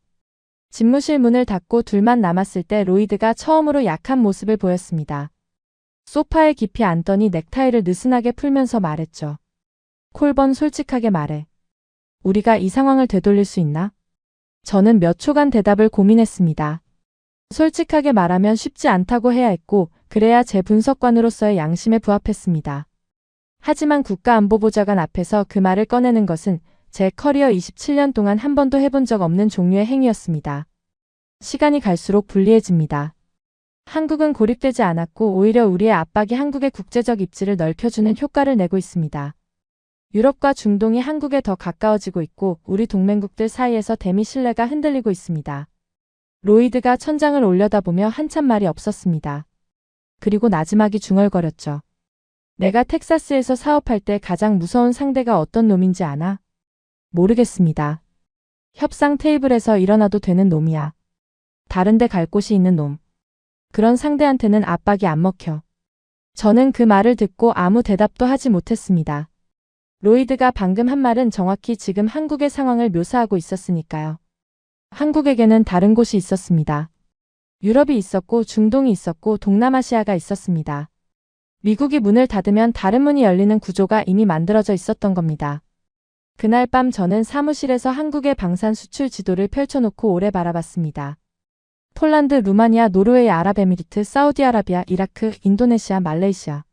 집무실 문을 닫고 둘만 남았을 때 로이드가 처음으로 약한 모습을 보였습니다. 소파에 깊이 앉더니 넥타이를 느슨하게 풀면서 말했죠. 콜번, 솔직하게 말해. 우리가 이 상황을 되돌릴 수 있나? 저는 몇 초간 대답을 고민했습니다. 솔직하게 말하면 쉽지 않다고 해야 했고 그래야 제 분석관으로서의 양심에 부합했습니다. 하지만 국가안보보좌관 앞에서 그 말을 꺼내는 것은 제 커리어 27년 동안 한 번도 해본 적 없는 종류의 행위였습니다. 시간이 갈수록 불리해집니다. 한국은 고립되지 않았고 오히려 우리의 압박이 한국의 국제적 입지를 넓혀주는 효과를 내고 있습니다. 유럽과 중동이 한국에 더 가까워지고 있고 우리 동맹국들 사이에서 대미 신뢰가 흔들리고 있습니다. 로이드가 천장을 올려다보며 한참 말이 없었습니다. 그리고 나지막이 중얼거렸죠. 내가 텍사스에서 사업할 때 가장 무서운 상대가 어떤 놈인지 아나? 모르겠습니다. 협상 테이블에서 일어나도 되는 놈이야. 다른 데 갈 곳이 있는 놈. 그런 상대한테는 압박이 안 먹혀. 저는 그 말을 듣고 아무 대답도 하지 못했습니다. 로이드가 방금 한 말은 정확히 지금 한국의 상황을 묘사하고 있었으니까요. 한국에게는 다른 곳이 있었습니다. 유럽이 있었고 중동이 있었고 동남아시아가 있었습니다. 미국이 문을 닫으면 다른 문이 열리는 구조가 이미 만들어져 있었던 겁니다. 그날 밤 저는 사무실에서 한국의 방산 수출 지도를 펼쳐놓고 오래 바라봤습니다. 폴란드, 루마니아, 노르웨이, 아랍에미리트, 사우디아라비아, 이라크, 인도네시아, 말레이시아.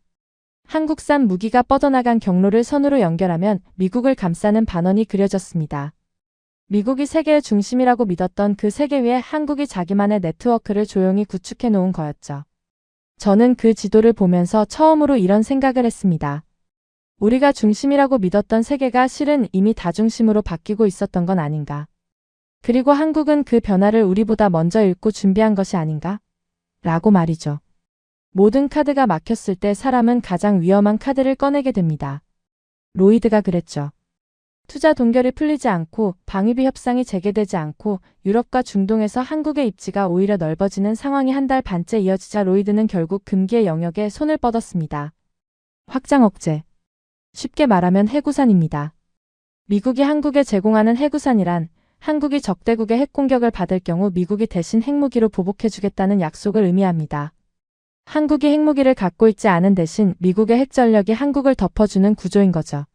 한국산 무기가 뻗어나간 경로를 선으로 연결하면 미국을 감싸는 반원이 그려졌습니다. 미국이 세계의 중심이라고 믿었던 그 세계 위에 한국이 자기만의 네트워크를 조용히 구축해 놓은 거였죠. 저는 그 지도를 보면서 처음으로 이런 생각을 했습니다. 우리가 중심이라고 믿었던 세계가 실은 이미 다중심으로 바뀌고 있었던 건 아닌가. 그리고 한국은 그 변화를 우리보다 먼저 읽고 준비한 것이 아닌가? 라고 말이죠. 모든 카드가 막혔을 때 사람은 가장 위험한 카드를 꺼내게 됩니다. 로이드가 그랬죠. 투자 동결이 풀리지 않고 방위비 협상이 재개되지 않고 유럽과 중동에서 한국의 입지가 오히려 넓어지는 상황이 한 달 반째 이어지자 로이드는 결국 금기의 영역에 손을 뻗었습니다. 확장 억제. 쉽게 말하면 해구산입니다. 미국이 한국에 제공하는 해구산이란 한국이 적대국의 핵공격을 받을 경우 미국이 대신 핵무기로 보복해주겠다는 약속을 의미합니다. 한국이 핵무기를 갖고 있지 않은 대신 미국의 핵전력이 한국을 덮어주는 구조인 거죠.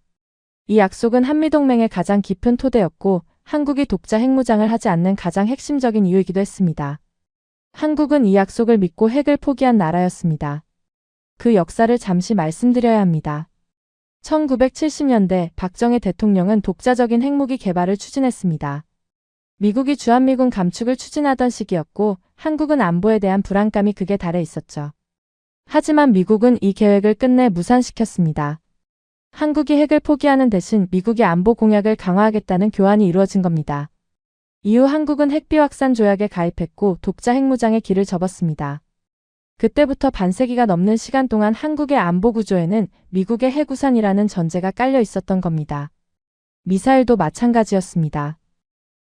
이 약속은 한미동맹의 가장 깊은 토대였고 한국이 독자 핵무장을 하지 않는 가장 핵심적인 이유이기도 했습니다. 한국은 이 약속을 믿고 핵을 포기한 나라였습니다. 그 역사를 잠시 말씀드려야 합니다. 1970년대 박정희 대통령은 독자적인 핵무기 개발을 추진했습니다. 미국이 주한미군 감축을 추진하던 시기였고 한국은 안보에 대한 불안감이 극에 달해 있었죠. 하지만 미국은 이 계획을 끝내 무산시켰습니다. 한국이 핵을 포기하는 대신 미국이 안보 공약을 강화하겠다는 교환이 이루어진 겁니다. 이후 한국은 핵비확산 조약에 가입했고 독자 핵무장의 길을 접었습니다. 그때부터 반세기가 넘는 시간 동안 한국의 안보 구조에는 미국의 핵우산이라는 전제가 깔려 있었던 겁니다. 미사일도 마찬가지였습니다.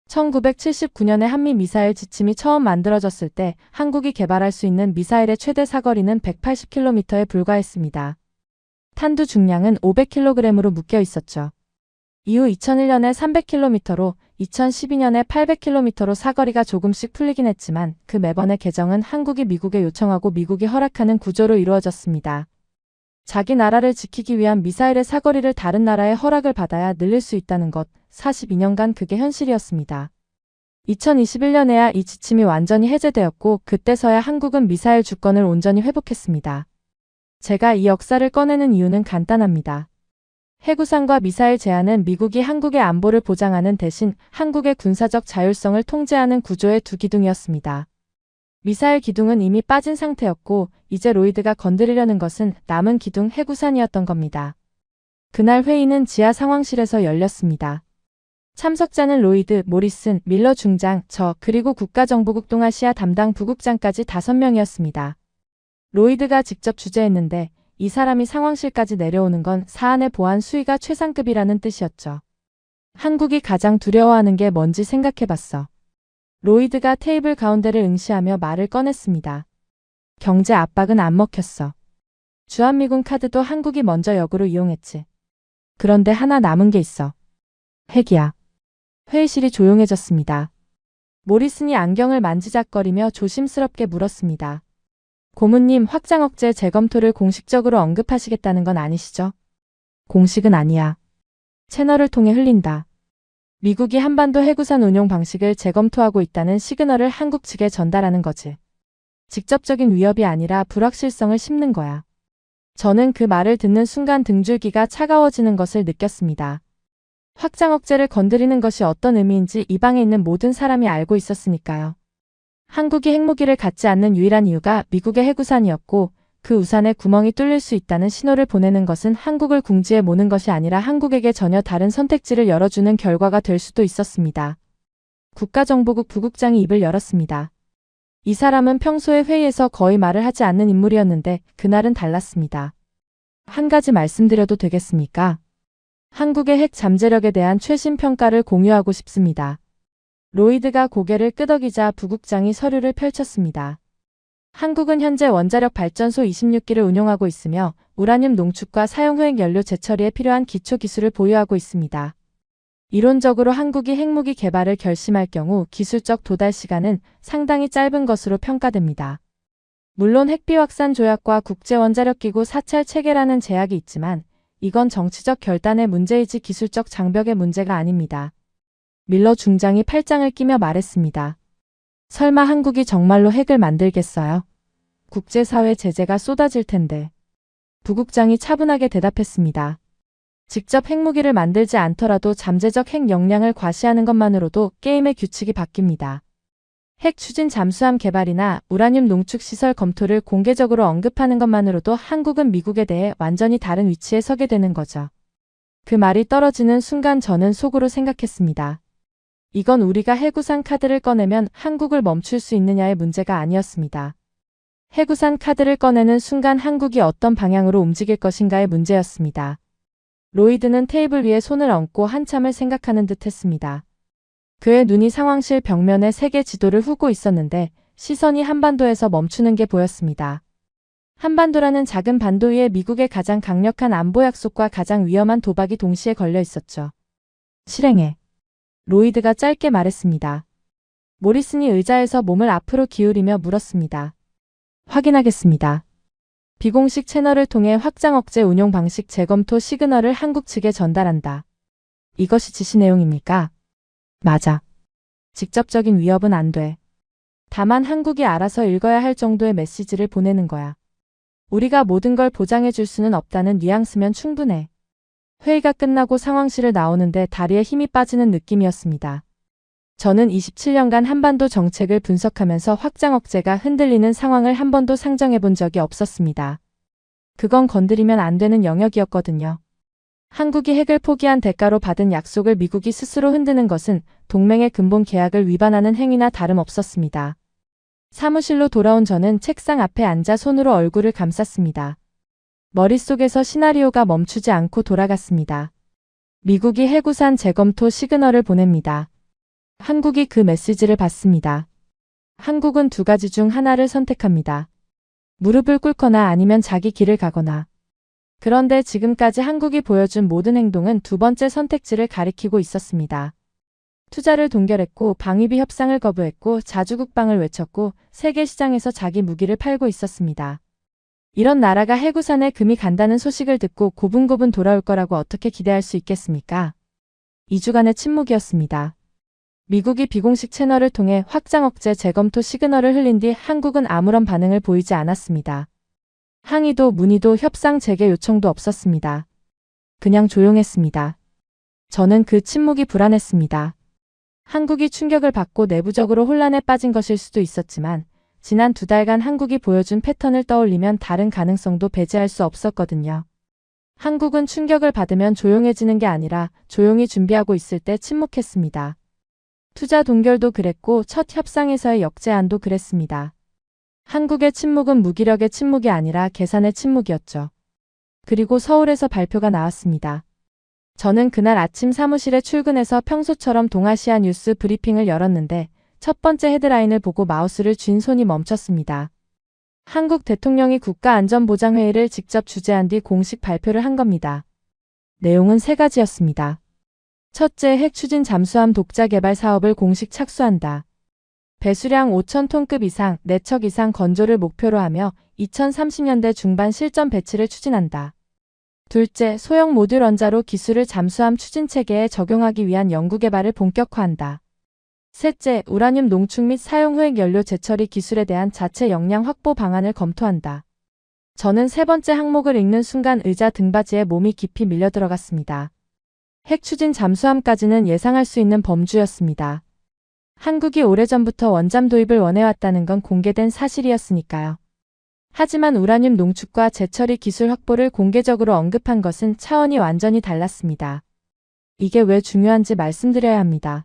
1979년에 한미 미사일 지침이 처음 만들어졌을 때 한국이 개발할 수 있는 미사일의 최대 사거리는 180km에 불과했습니다. 탄두 중량은 500kg으로 묶여 있었죠. 이후 2001년에 300km로, 2012년에 800km로 사거리가 조금씩 풀리긴 했지만 그 매번의 개정은 한국이 미국에 요청하고 미국이 허락하는 구조로 이루어졌습니다. 자기 나라를 지키기 위한 미사일의 사거리를 다른 나라의 허락을 받아야 늘릴 수 있다는 것, 42년간 그게 현실이었습니다. 2021년에야 이 지침이 완전히 해제되었고 그때서야 한국은 미사일 주권을 온전히 회복했습니다. 제가 이 역사를 꺼내는 이유는 간단합니다. 핵우산과 미사일 제한은 미국이 한국의 안보를 보장하는 대신 한국의 군사적 자율성을 통제하는 구조의 두 기둥이었습니다. 미사일 기둥은 이미 빠진 상태였고 이제 로이드가 건드리려는 것은 남은 기둥 핵우산이었던 겁니다. 그날 회의는 지하 상황실에서 열렸습니다. 참석자는 로이드, 모리슨, 밀러 중장, 저 그리고 국가정보국 동아시아 담당 부국장까지 5명이었습니다. 로이드가 직접 주재했는데 이 사람이 상황실까지 내려오는 건 사안의 보안 수위가 최상급이라는 뜻이었죠. 한국이 가장 두려워하는 게 뭔지 생각해봤어. 로이드가 테이블 가운데를 응시하며 말을 꺼냈습니다. 경제 압박은 안 먹혔어. 주한미군 카드도 한국이 먼저 역으로 이용했지. 그런데 하나 남은 게 있어. 핵이야. 회의실이 조용해졌습니다. 모리슨이 안경을 만지작거리며 조심스럽게 물었습니다. 고문님, 확장 억제 재검토를 공식적으로 언급하시겠다는 건 아니시죠? 공식은 아니야. 채널을 통해 흘린다. 미국이 한반도 핵우산 운용 방식을 재검토하고 있다는 시그널을 한국 측에 전달하는 거지. 직접적인 위협이 아니라 불확실성을 심는 거야. 저는 그 말을 듣는 순간 등줄기가 차가워지는 것을 느꼈습니다. 확장 억제를 건드리는 것이 어떤 의미인지 이 방에 있는 모든 사람이 알고 있었으니까요. 한국이 핵무기를 갖지 않는 유일한 이유가 미국의 핵우산이었고 그 우산에 구멍이 뚫릴 수 있다는 신호를 보내는 것은 한국을 궁지에 모는 것이 아니라 한국에게 전혀 다른 선택지를 열어주는 결과가 될 수도 있었습니다. 국가정보국 부국장이 입을 열었습니다. 이 사람은 평소에 회의에서 거의 말을 하지 않는 인물이었는데 그날은 달랐습니다. 한 가지 말씀드려도 되겠습니까? 한국의 핵 잠재력에 대한 최신 평가를 공유하고 싶습니다. 로이드가 고개를 끄덕이자 부국장이 서류를 펼쳤습니다. 한국은 현재 원자력 발전소 26기를 운용하고 있으며 우라늄 농축과 사용후액 연료 재처리에 필요한 기초 기술을 보유하고 있습니다. 이론적으로 한국이 핵무기 개발을 결심할 경우 기술적 도달 시간은 상당히 짧은 것으로 평가됩니다. 물론 핵비확산 조약과 국제원자력기구 사찰 체계라는 제약이 있지만 이건 정치적 결단의 문제이지 기술적 장벽의 문제가 아닙니다. 밀러 중장이 팔짱을 끼며 말했습니다. 설마 한국이 정말로 핵을 만들겠어요? 국제사회 제재가 쏟아질 텐데. 부국장이 차분하게 대답했습니다. 직접 핵무기를 만들지 않더라도 잠재적 핵 역량을 과시하는 것만으로도 게임의 규칙이 바뀝니다. 핵 추진 잠수함 개발이나 우라늄 농축 시설 검토를 공개적으로 언급하는 것만으로도 한국은 미국에 대해 완전히 다른 위치에 서게 되는 거죠. 그 말이 떨어지는 순간 저는 속으로 생각했습니다. 이건 우리가 해구산 카드를 꺼내면 한국을 멈출 수 있느냐의 문제가 아니었습니다. 해구산 카드를 꺼내는 순간 한국이 어떤 방향으로 움직일 것인가의 문제였습니다. 로이드는 테이블 위에 손을 얹고 한참을 생각하는 듯 했습니다. 그의 눈이 상황실 벽면에 세계 지도를 훑고 있었는데 시선이 한반도에서 멈추는 게 보였습니다. 한반도라는 작은 반도 위에 미국의 가장 강력한 안보 약속과 가장 위험한 도박이 동시에 걸려 있었죠. 실행해. 로이드가 짧게 말했습니다. 모리슨이 의자에서 몸을 앞으로 기울이며 물었습니다. 확인하겠습니다. 비공식 채널을 통해 확장 억제 운용 방식 재검토 시그널을 한국 측에 전달한다. 이것이 지시 내용입니까? 맞아. 직접적인 위협은 안 돼. 다만 한국이 알아서 읽어야 할 정도의 메시지를 보내는 거야. 우리가 모든 걸 보장해 줄 수는 없다는 뉘앙스면 충분해. 회의가 끝나고 상황실을 나오는데 다리에 힘이 빠지는 느낌이었습니다. 저는 27년간 한반도 정책을 분석하면서 확장 억제가 흔들리는 상황을 한 번도 상정해 본 적이 없었습니다. 그건 건드리면 안 되는 영역이었거든요. 한국이 핵을 포기한 대가로 받은 약속을 미국이 스스로 흔드는 것은 동맹의 근본 계약을 위반하는 행위나 다름없었습니다. 사무실로 돌아온 저는 책상 앞에 앉아 손으로 얼굴을 감쌌습니다. 머릿속에서 시나리오가 멈추지 않고 돌아갔습니다. 미국이 해구산 재검토 시그널을 보냅니다. 한국이 그 메시지를 받습니다. 한국은 두 가지 중 하나를 선택합니다. 무릎을 꿇거나 아니면 자기 길을 가거나. 그런데 지금까지 한국이 보여준 모든 행동은 두 번째 선택지를 가리키고 있었습니다. 투자를 동결했고 방위비 협상을 거부했고 자주국방을 외쳤고 세계 시장에서 자기 무기를 팔고 있었습니다. 이런 나라가 해구산에 금이 간다는 소식을 듣고 고분고분 돌아올 거라고 어떻게 기대할 수 있겠습니까? 2주간의 침묵이었습니다. 미국이 비공식 채널을 통해 확장 억제 재검토 시그널을 흘린 뒤 한국은 아무런 반응을 보이지 않았습니다. 항의도 문의도 협상 재개 요청도 없었습니다. 그냥 조용했습니다. 저는 그 침묵이 불안했습니다. 한국이 충격을 받고 내부적으로 혼란에 빠진 것일 수도 있었지만 지난 2달간 한국이 보여준 패턴을 떠올리면 다른 가능성도 배제할 수 없었거든요. 한국은 충격을 받으면 조용해지는 게 아니라 조용히 준비하고 있을 때 침묵했습니다. 투자 동결도 그랬고 첫 협상에서의 역제안도 그랬습니다. 한국의 침묵은 무기력의 침묵이 아니라 계산의 침묵이었죠. 그리고 서울에서 발표가 나왔습니다. 저는 그날 아침 사무실에 출근해서 평소처럼 동아시아 뉴스 브리핑을 열었는데 첫 번째 헤드라인을 보고 마우스를 쥔 손이 멈췄습니다. 한국 대통령이 국가안전보장회의를 직접 주재한 뒤 공식 발표를 한 겁니다. 내용은 3가지였습니다. 첫째, 핵 추진 잠수함 독자 개발 사업을 공식 착수한다. 배수량 5,000톤급 이상, 4척 이상 건조를 목표로 하며 2030년대 중반 실전 배치를 추진한다. 둘째, 소형 모듈 원자로 기술을 잠수함 추진 체계에 적용하기 위한 연구 개발을 본격화한다. 셋째, 우라늄 농축 및 사용 후액 연료 재처리 기술에 대한 자체 역량 확보 방안을 검토한다. 저는 세 번째 항목을 읽는 순간 의자 등받이에 몸이 깊이 밀려 들어갔습니다. 핵 추진 잠수함까지는 예상할 수 있는 범주였습니다. 한국이 오래전부터 원잠 도입을 원해왔다는 건 공개된 사실이었으니까요. 하지만 우라늄 농축과 재처리 기술 확보를 공개적으로 언급한 것은 차원이 완전히 달랐습니다. 이게 왜 중요한지 말씀드려야 합니다.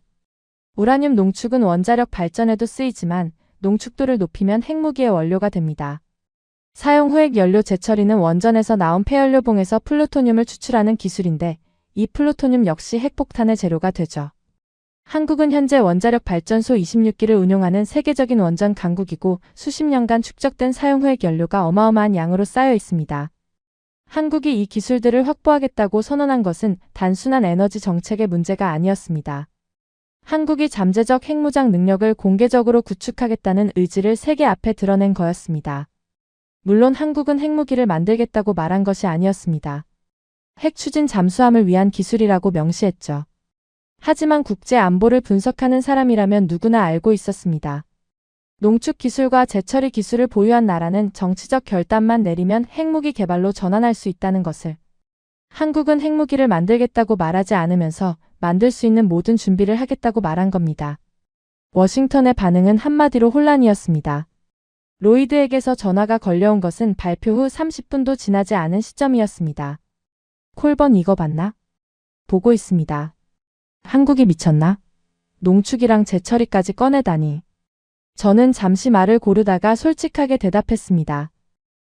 우라늄 농축은 원자력 발전에도 쓰이지만 농축도를 높이면 핵무기의 원료가 됩니다. 사용 후액 연료 재처리는 원전에서 나온 폐연료봉에서 플루토늄을 추출하는 기술인데 이 플루토늄 역시 핵폭탄의 재료가 되죠. 한국은 현재 원자력 발전소 26기를 운용하는 세계적인 원전 강국이고 수십 년간 축적된 사용후액 연료가 어마어마한 양으로 쌓여 있습니다. 한국이 이 기술들을 확보하겠다고 선언한 것은 단순한 에너지 정책의 문제가 아니었습니다. 한국이 잠재적 핵무장 능력을 공개적으로 구축하겠다는 의지를 세계 앞에 드러낸 거였습니다. 물론 한국은 핵무기를 만들겠다고 말한 것이 아니었습니다. 핵 추진 잠수함을 위한 기술이라고 명시했죠. 하지만 국제 안보를 분석하는 사람이라면 누구나 알고 있었습니다. 농축 기술과 재처리 기술을 보유한 나라는 정치적 결단만 내리면 핵무기 개발로 전환할 수 있다는 것을. 한국은 핵무기를 만들겠다고 말하지 않으면서 만들 수 있는 모든 준비를 하겠다고 말한 겁니다. 워싱턴의 반응은 한마디로 혼란이었습니다. 로이드에게서 전화가 걸려온 것은 발표 후 30분도 지나지 않은 시점이었습니다. 콜번 이거 봤나? 보고 있습니다. 한국이 미쳤나? 농축이랑 재처리까지 꺼내다니. 저는 잠시 말을 고르다가 솔직하게 대답했습니다.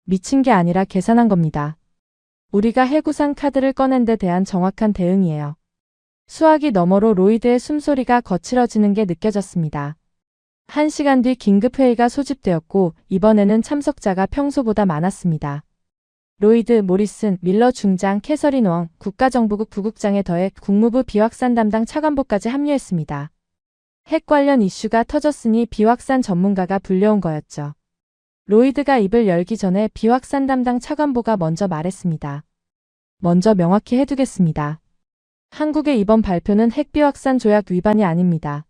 미친 게 아니라 계산한 겁니다. 우리가 해구산 카드를 꺼낸 데 대한 정확한 대응이에요. 수화기 너머로 로이드의 숨소리가 거칠어지는 게 느껴졌습니다. 1시간 뒤 긴급회의가 소집되었고 이번에는 참석자가 평소보다 많았습니다. 로이드, 모리슨, 밀러 중장, 캐서린 웡, 국가정보국 부국장에 더해 국무부 비확산 담당 차관보까지 합류했습니다. 핵 관련 이슈가 터졌으니 비확산 전문가가 불려온 거였죠. 로이드가 입을 열기 전에 비확산 담당 차관보가 먼저 말했습니다. 먼저 명확히 해두겠습니다. 한국의 이번 발표는 핵비확산 조약 위반이 아닙니다.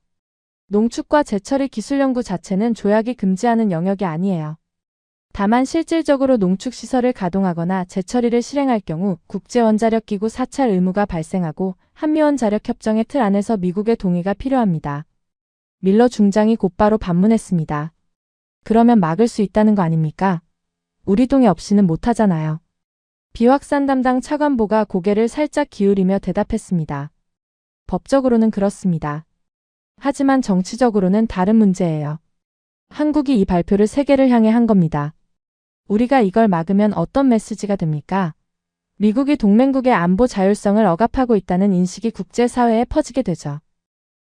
농축과 재처리 기술 연구 자체는 조약이 금지하는 영역이 아니에요. 다만 실질적으로 농축시설을 가동하거나 재처리를 실행할 경우 국제원자력기구 사찰 의무가 발생하고 한미원자력협정의 틀 안에서 미국의 동의가 필요합니다. 밀러 중장이 곧바로 반문했습니다. 그러면 막을 수 있다는 거 아닙니까? 우리 동의 없이는 못하잖아요. 비확산 담당 차관보가 고개를 살짝 기울이며 대답했습니다. 법적으로는 그렇습니다. 하지만 정치적으로는 다른 문제예요. 한국이 이 발표를 세계를 향해 한 겁니다. 우리가 이걸 막으면 어떤 메시지가 됩니까? 미국이 동맹국의 안보 자율성을 억압하고 있다는 인식이 국제사회에 퍼지게 되죠.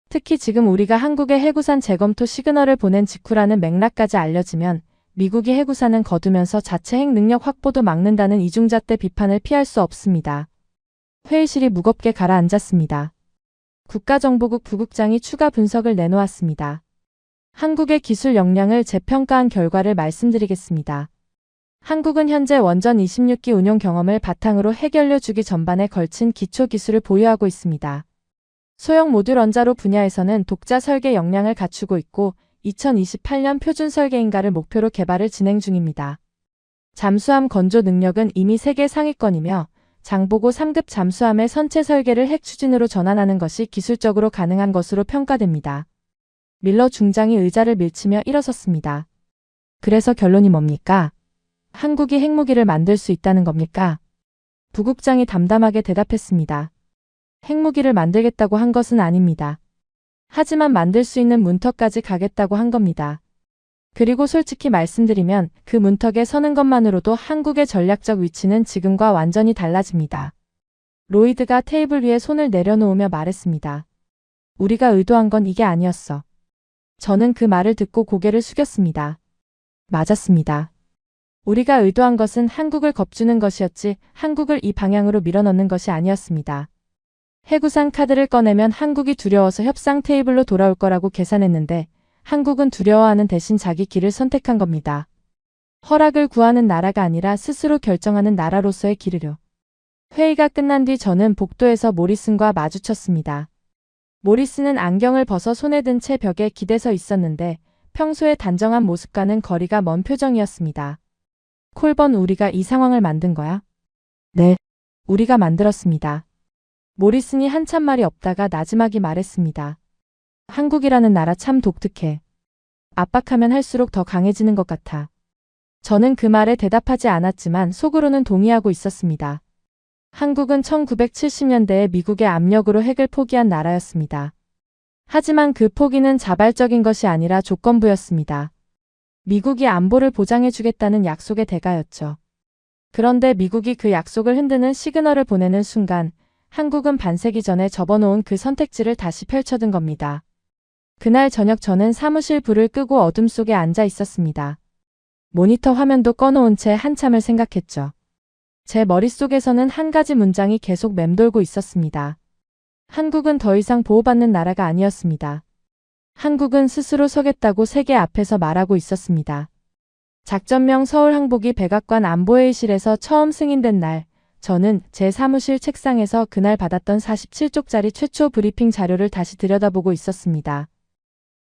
특히 지금 우리가 한국에 해구산 재검토 시그널을 보낸 직후라는 맥락까지 알려지면 미국이 해구산은 거두면서 자체 핵 능력 확보도 막는다는 이중잣대 비판을 피할 수 없습니다. 회의실이 무겁게 가라앉았습니다. 국가정보국 부국장이 추가 분석을 내놓았습니다. 한국의 기술 역량을 재평가한 결과를 말씀드리겠습니다. 한국은 현재 원전 26기 운용 경험을 바탕으로 핵연료 주기 전반에 걸친 기초 기술을 보유하고 있습니다. 소형 모듈 원자로 분야에서는 독자 설계 역량을 갖추고 있고 2028년 표준 설계인가를 목표로 개발을 진행 중입니다. 잠수함 건조 능력은 이미 세계 상위권이며 장보고 3급 잠수함의 선체 설계를 핵 추진으로 전환하는 것이 기술적으로 가능한 것으로 평가됩니다. 밀러 중장이 의자를 밀치며 일어섰습니다. 그래서 결론이 뭡니까? 한국이 핵무기를 만들 수 있다는 겁니까? 부국장이 담담하게 대답했습니다. 핵무기를 만들겠다고 한 것은 아닙니다. 하지만 만들 수 있는 문턱까지 가겠다고 한 겁니다. 그리고 솔직히 말씀드리면 그 문턱에 서는 것만으로도 한국의 전략적 위치는 지금과 완전히 달라집니다. 로이드가 테이블 위에 손을 내려놓으며 말했습니다. 우리가 의도한 건 이게 아니었어. 저는 그 말을 듣고 고개를 숙였습니다. 맞았습니다. 우리가 의도한 것은 한국을 겁주는 것이었지 한국을 이 방향으로 밀어넣는 것이 아니었습니다. 해구산 카드를 꺼내면 한국이 두려워서 협상 테이블로 돌아올 거라고 계산했는데 한국은 두려워하는 대신 자기 길을 선택한 겁니다. 허락을 구하는 나라가 아니라 스스로 결정하는 나라로서의 길을요. 회의가 끝난 뒤 저는 복도에서 모리슨과 마주쳤습니다. 모리슨은 안경을 벗어 손에 든 채 벽에 기대서 있었는데 평소의 단정한 모습과는 거리가 먼 표정이었습니다. 콜번, 우리가 이 상황을 만든 거야? 네, 우리가 만들었습니다. 모리슨이 한참 말이 없다가 나지막이 말했습니다. 한국이라는 나라 참 독특해. 압박하면 할수록 더 강해지는 것 같아. 저는 그 말에 대답하지 않았지만 속으로는 동의하고 있었습니다. 한국은 1970년대에 미국의 압력으로 핵을 포기한 나라였습니다. 하지만 그 포기는 자발적인 것이 아니라 조건부였습니다. 미국이 안보를 보장해주겠다는 약속의 대가였죠. 그런데 미국이 그 약속을 흔드는 시그널을 보내는 순간 한국은 반세기 전에 접어놓은 그 선택지를 다시 펼쳐든 겁니다. 그날 저녁 저는 사무실 불을 끄고 어둠 속에 앉아 있었습니다. 모니터 화면도 꺼놓은 채 한참을 생각했죠. 제 머릿속에서는 한 가지 문장이 계속 맴돌고 있었습니다. 한국은 더 이상 보호받는 나라가 아니었습니다. 한국은 스스로 서겠다고 세계 앞에서 말하고 있었습니다. 작전명 서울 항복이 백악관 안보회의실에서 처음 승인된 날, 저는 제 사무실 책상에서 그날 받았던 47쪽짜리 최초 브리핑 자료를 다시 들여다보고 있었습니다.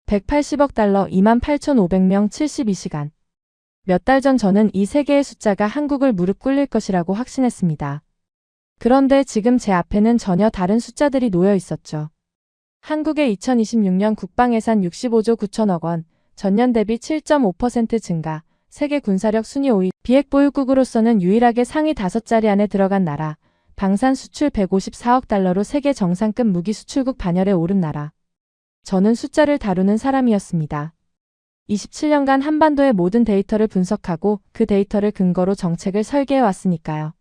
180억 달러 28,500명 72시간. 몇 달 전 저는 이 세 개의 숫자가 한국을 무릎 꿇릴 것이라고 확신했습니다. 그런데 지금 제 앞에는 전혀 다른 숫자들이 놓여 있었죠. 한국의 2026년 국방예산 65조 9천억 원, 전년 대비 7.5% 증가, 세계 군사력 순위 5위, 비핵 보유국으로서는 유일하게 상위 5자리 안에 들어간 나라, 방산 수출 154억 달러로 세계 정상급 무기 수출국 반열에 오른 나라. 저는 숫자를 다루는 사람이었습니다. 27년간 한반도의 모든 데이터를 분석하고 그 데이터를 근거로 정책을 설계해 왔으니까요.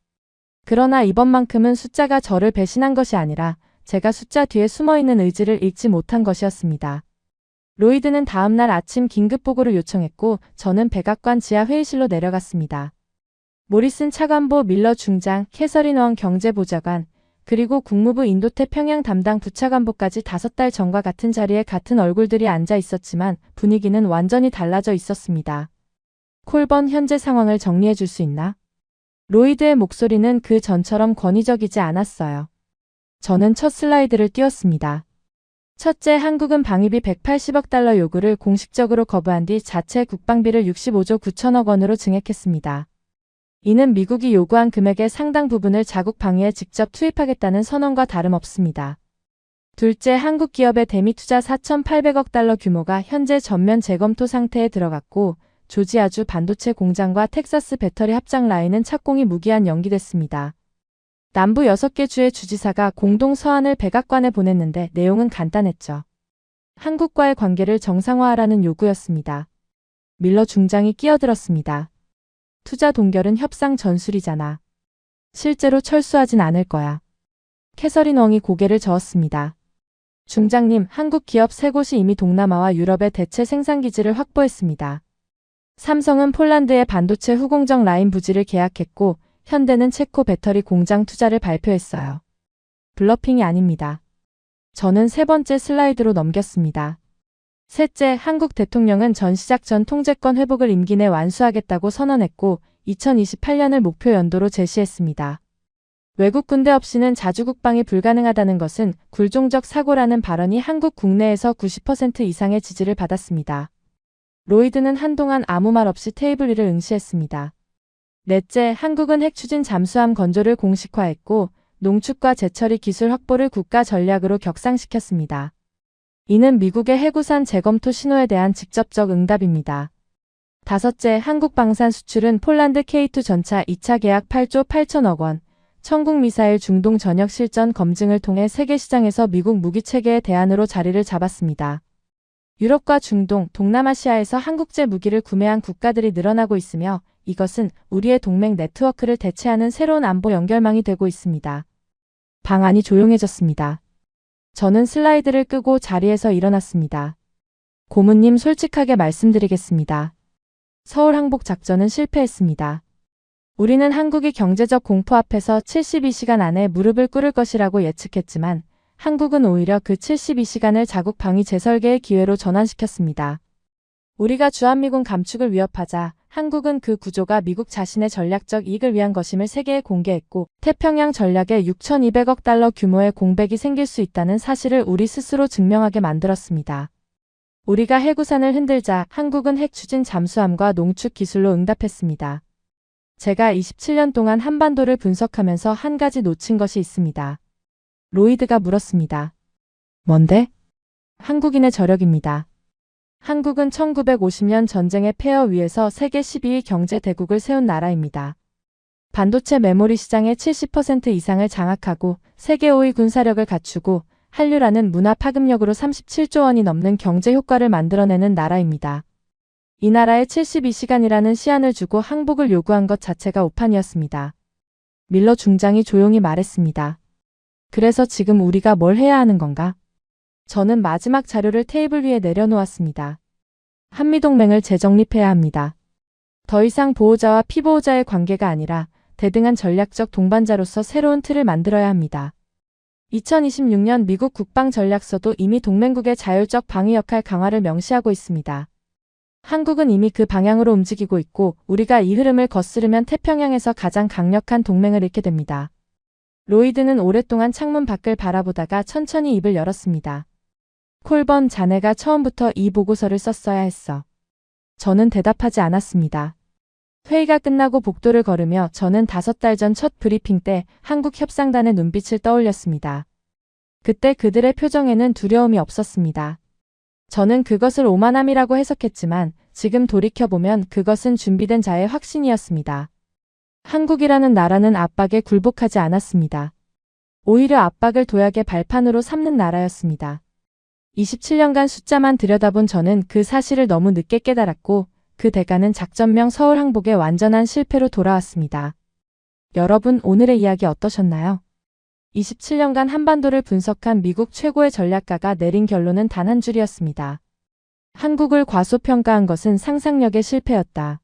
그러나 이번만큼은 숫자가 저를 배신한 것이 아니라 제가 숫자 뒤에 숨어있는 의지를 읽지 못한 것이었습니다. 로이드는 다음날 아침 긴급보고를 요청했고 저는 백악관 지하 회의실로 내려갔습니다. 모리슨 차관보, 밀러 중장, 캐서린 웡 경제보좌관, 그리고 국무부 인도태평양 담당 부차관보까지 5달 전과 같은 자리에 같은 얼굴들이 앉아 있었지만 분위기는 완전히 달라져 있었습니다. 콜번, 현재 상황을 정리해 줄 수 있나? 로이드의 목소리는 그 전처럼 권위적이지 않았어요. 저는 첫 슬라이드를 띄웠습니다. 첫째, 한국은 방위비 180억 달러 요구를 공식적으로 거부한 뒤 자체 국방비를 65조 9천억 원으로 증액했습니다. 이는 미국이 요구한 금액의 상당 부분을 자국 방위에 직접 투입하겠다는 선언과 다름없습니다. 둘째, 한국 기업의 대미 투자 4,800억 달러 규모가 현재 전면 재검토 상태에 들어갔고 조지아주 반도체 공장과 텍사스 배터리 합장 라인은 착공이 무기한 연기됐습니다. 남부 6개 주의 주지사가 공동 서한을 백악관에 보냈는데 내용은 간단했죠. 한국과의 관계를 정상화하라는 요구였습니다. 밀러 중장이 끼어들었습니다. 투자 동결은 협상 전술이잖아. 실제로 철수하진 않을 거야. 캐서린 웡이 고개를 저었습니다. 중장님, 한국 기업 3곳이 이미 동남아와 유럽의 대체 생산기지를 확보했습니다. 삼성은 폴란드의 반도체 후공정 라인 부지를 계약했고 현대는 체코 배터리 공장 투자를 발표했어요. 블러핑이 아닙니다. 저는 3번째 슬라이드로 넘겼습니다. 셋째, 한국 대통령은 전시작전 통제권 회복을 임기 내 완수하겠다고 선언했고 2028년을 목표 연도로 제시했습니다. 외국 군대 없이는 자주국방이 불가능하다는 것은 굴종적 사고라는 발언이 한국 국내에서 90% 이상의 지지를 받았습니다. 로이드는 한동안 아무 말 없이 테이블 위를 응시했습니다. 넷째, 한국은 핵추진 잠수함 건조를 공식화했고 농축과 재처리 기술 확보를 국가 전략으로 격상시켰습니다. 이는 미국의 해구산 재검토 신호에 대한 직접적 응답입니다. 다섯째, 한국 방산 수출은 폴란드 K2 전차 2차 계약 8조 8천억 원, 천국 미사일 중동 전역 실전 검증을 통해 세계 시장에서 미국 무기체계의 대안으로 자리를 잡았습니다. 유럽과 중동, 동남아시아에서 한국제 무기를 구매한 국가들이 늘어나고 있으며 이것은 우리의 동맹 네트워크를 대체하는 새로운 안보 연결망이 되고 있습니다. 방안이 조용해졌습니다. 저는 슬라이드를 끄고 자리에서 일어났습니다. 고문님, 솔직하게 말씀드리겠습니다. 서울 항복 작전은 실패했습니다. 우리는 한국이 경제적 공포 앞에서 72시간 안에 무릎을 꿇을 것이라고 예측했지만 한국은 오히려 그 72시간을 자국 방위 재설계의 기회로 전환시켰습니다. 우리가 주한미군 감축을 위협하자 한국은 그 구조가 미국 자신의 전략적 이익을 위한 것임을 세계에 공개했고 태평양 전략에 6,200억 달러 규모의 공백이 생길 수 있다는 사실을 우리 스스로 증명하게 만들었습니다. 우리가 해구산을 흔들자 한국은 핵추진 잠수함과 농축 기술로 응답했습니다. 제가 27년 동안 한반도를 분석하면서 한 가지 놓친 것이 있습니다. 로이드가 물었습니다. 뭔데? 한국인의 저력입니다. 한국은 1950년 전쟁의 폐허 위에서 세계 12위 경제 대국을 세운 나라입니다. 반도체 메모리 시장의 70% 이상을 장악하고 세계 5위 군사력을 갖추고 한류라는 문화 파급력으로 37조 원이 넘는 경제 효과를 만들어내는 나라입니다. 이 나라에 72시간이라는 시한을 주고 항복을 요구한 것 자체가 오판이었습니다. 밀러 중장이 조용히 말했습니다. 그래서 지금 우리가 뭘 해야 하는 건가? 저는 마지막 자료를 테이블 위에 내려놓았습니다. 한미동맹을 재정립해야 합니다. 더 이상 보호자와 피보호자의 관계가 아니라 대등한 전략적 동반자로서 새로운 틀을 만들어야 합니다. 2026년 미국 국방전략서도 이미 동맹국의 자율적 방위 역할 강화를 명시하고 있습니다. 한국은 이미 그 방향으로 움직이고 있고 우리가 이 흐름을 거스르면 태평양에서 가장 강력한 동맹을 잃게 됩니다. 로이드는 오랫동안 창문 밖을 바라보다가 천천히 입을 열었습니다. 콜번, 자네가 처음부터 이 보고서를 썼어야 했어. 저는 대답하지 않았습니다. 회의가 끝나고 복도를 걸으며 저는 5달 전 첫 브리핑 때 한국 협상단의 눈빛을 떠올렸습니다. 그때 그들의 표정에는 두려움이 없었습니다. 저는 그것을 오만함이라고 해석했지만 지금 돌이켜보면 그것은 준비된 자의 확신이었습니다. 한국이라는 나라는 압박에 굴복하지 않았습니다. 오히려 압박을 도약의 발판으로 삼는 나라였습니다. 27년간 숫자만 들여다본 저는 그 사실을 너무 늦게 깨달았고 그 대가는 작전명 서울 항복의 완전한 실패로 돌아왔습니다. 여러분, 오늘의 이야기 어떠셨나요? 27년간 한반도를 분석한 미국 최고의 전략가가 내린 결론은 단 한 줄이었습니다. 한국을 과소평가한 것은 상상력의 실패였다.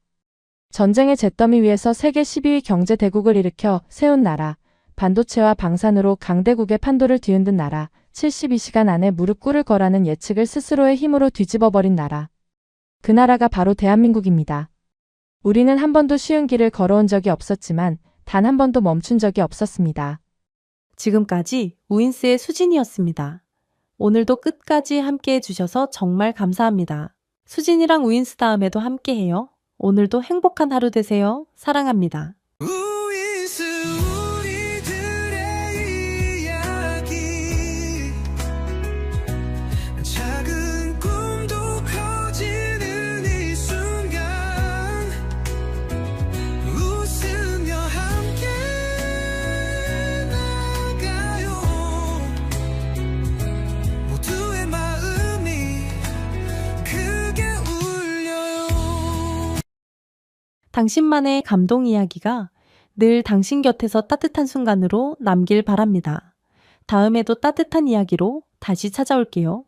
전쟁의 잿더미 위에서 세계 12위 경제 대국을 일으켜 세운 나라, 반도체와 방산으로 강대국의 판도를 뒤흔든 나라, 72시간 안에 무릎 꿇을 거라는 예측을 스스로의 힘으로 뒤집어버린 나라. 그 나라가 바로 대한민국입니다. 우리는 한 번도 쉬운 길을 걸어온 적이 없었지만 단 한 번도 멈춘 적이 없었습니다. 지금까지 우인스의 수진이었습니다. 오늘도 끝까지 함께 해주셔서 정말 감사합니다. 수진이랑 우인스 다음에도 함께해요. 오늘도 행복한 하루 되세요. 사랑합니다. 우인스 우리들의 이야기 작은 꿈도 커지는 이 순간 웃으며 함께 나가요 모두의 마음이 크게 울려요. 당신만의 감동 이야기가 늘 당신 곁에서 따뜻한 순간으로 남길 바랍니다. 다음에도 따뜻한 이야기로 다시 찾아올게요.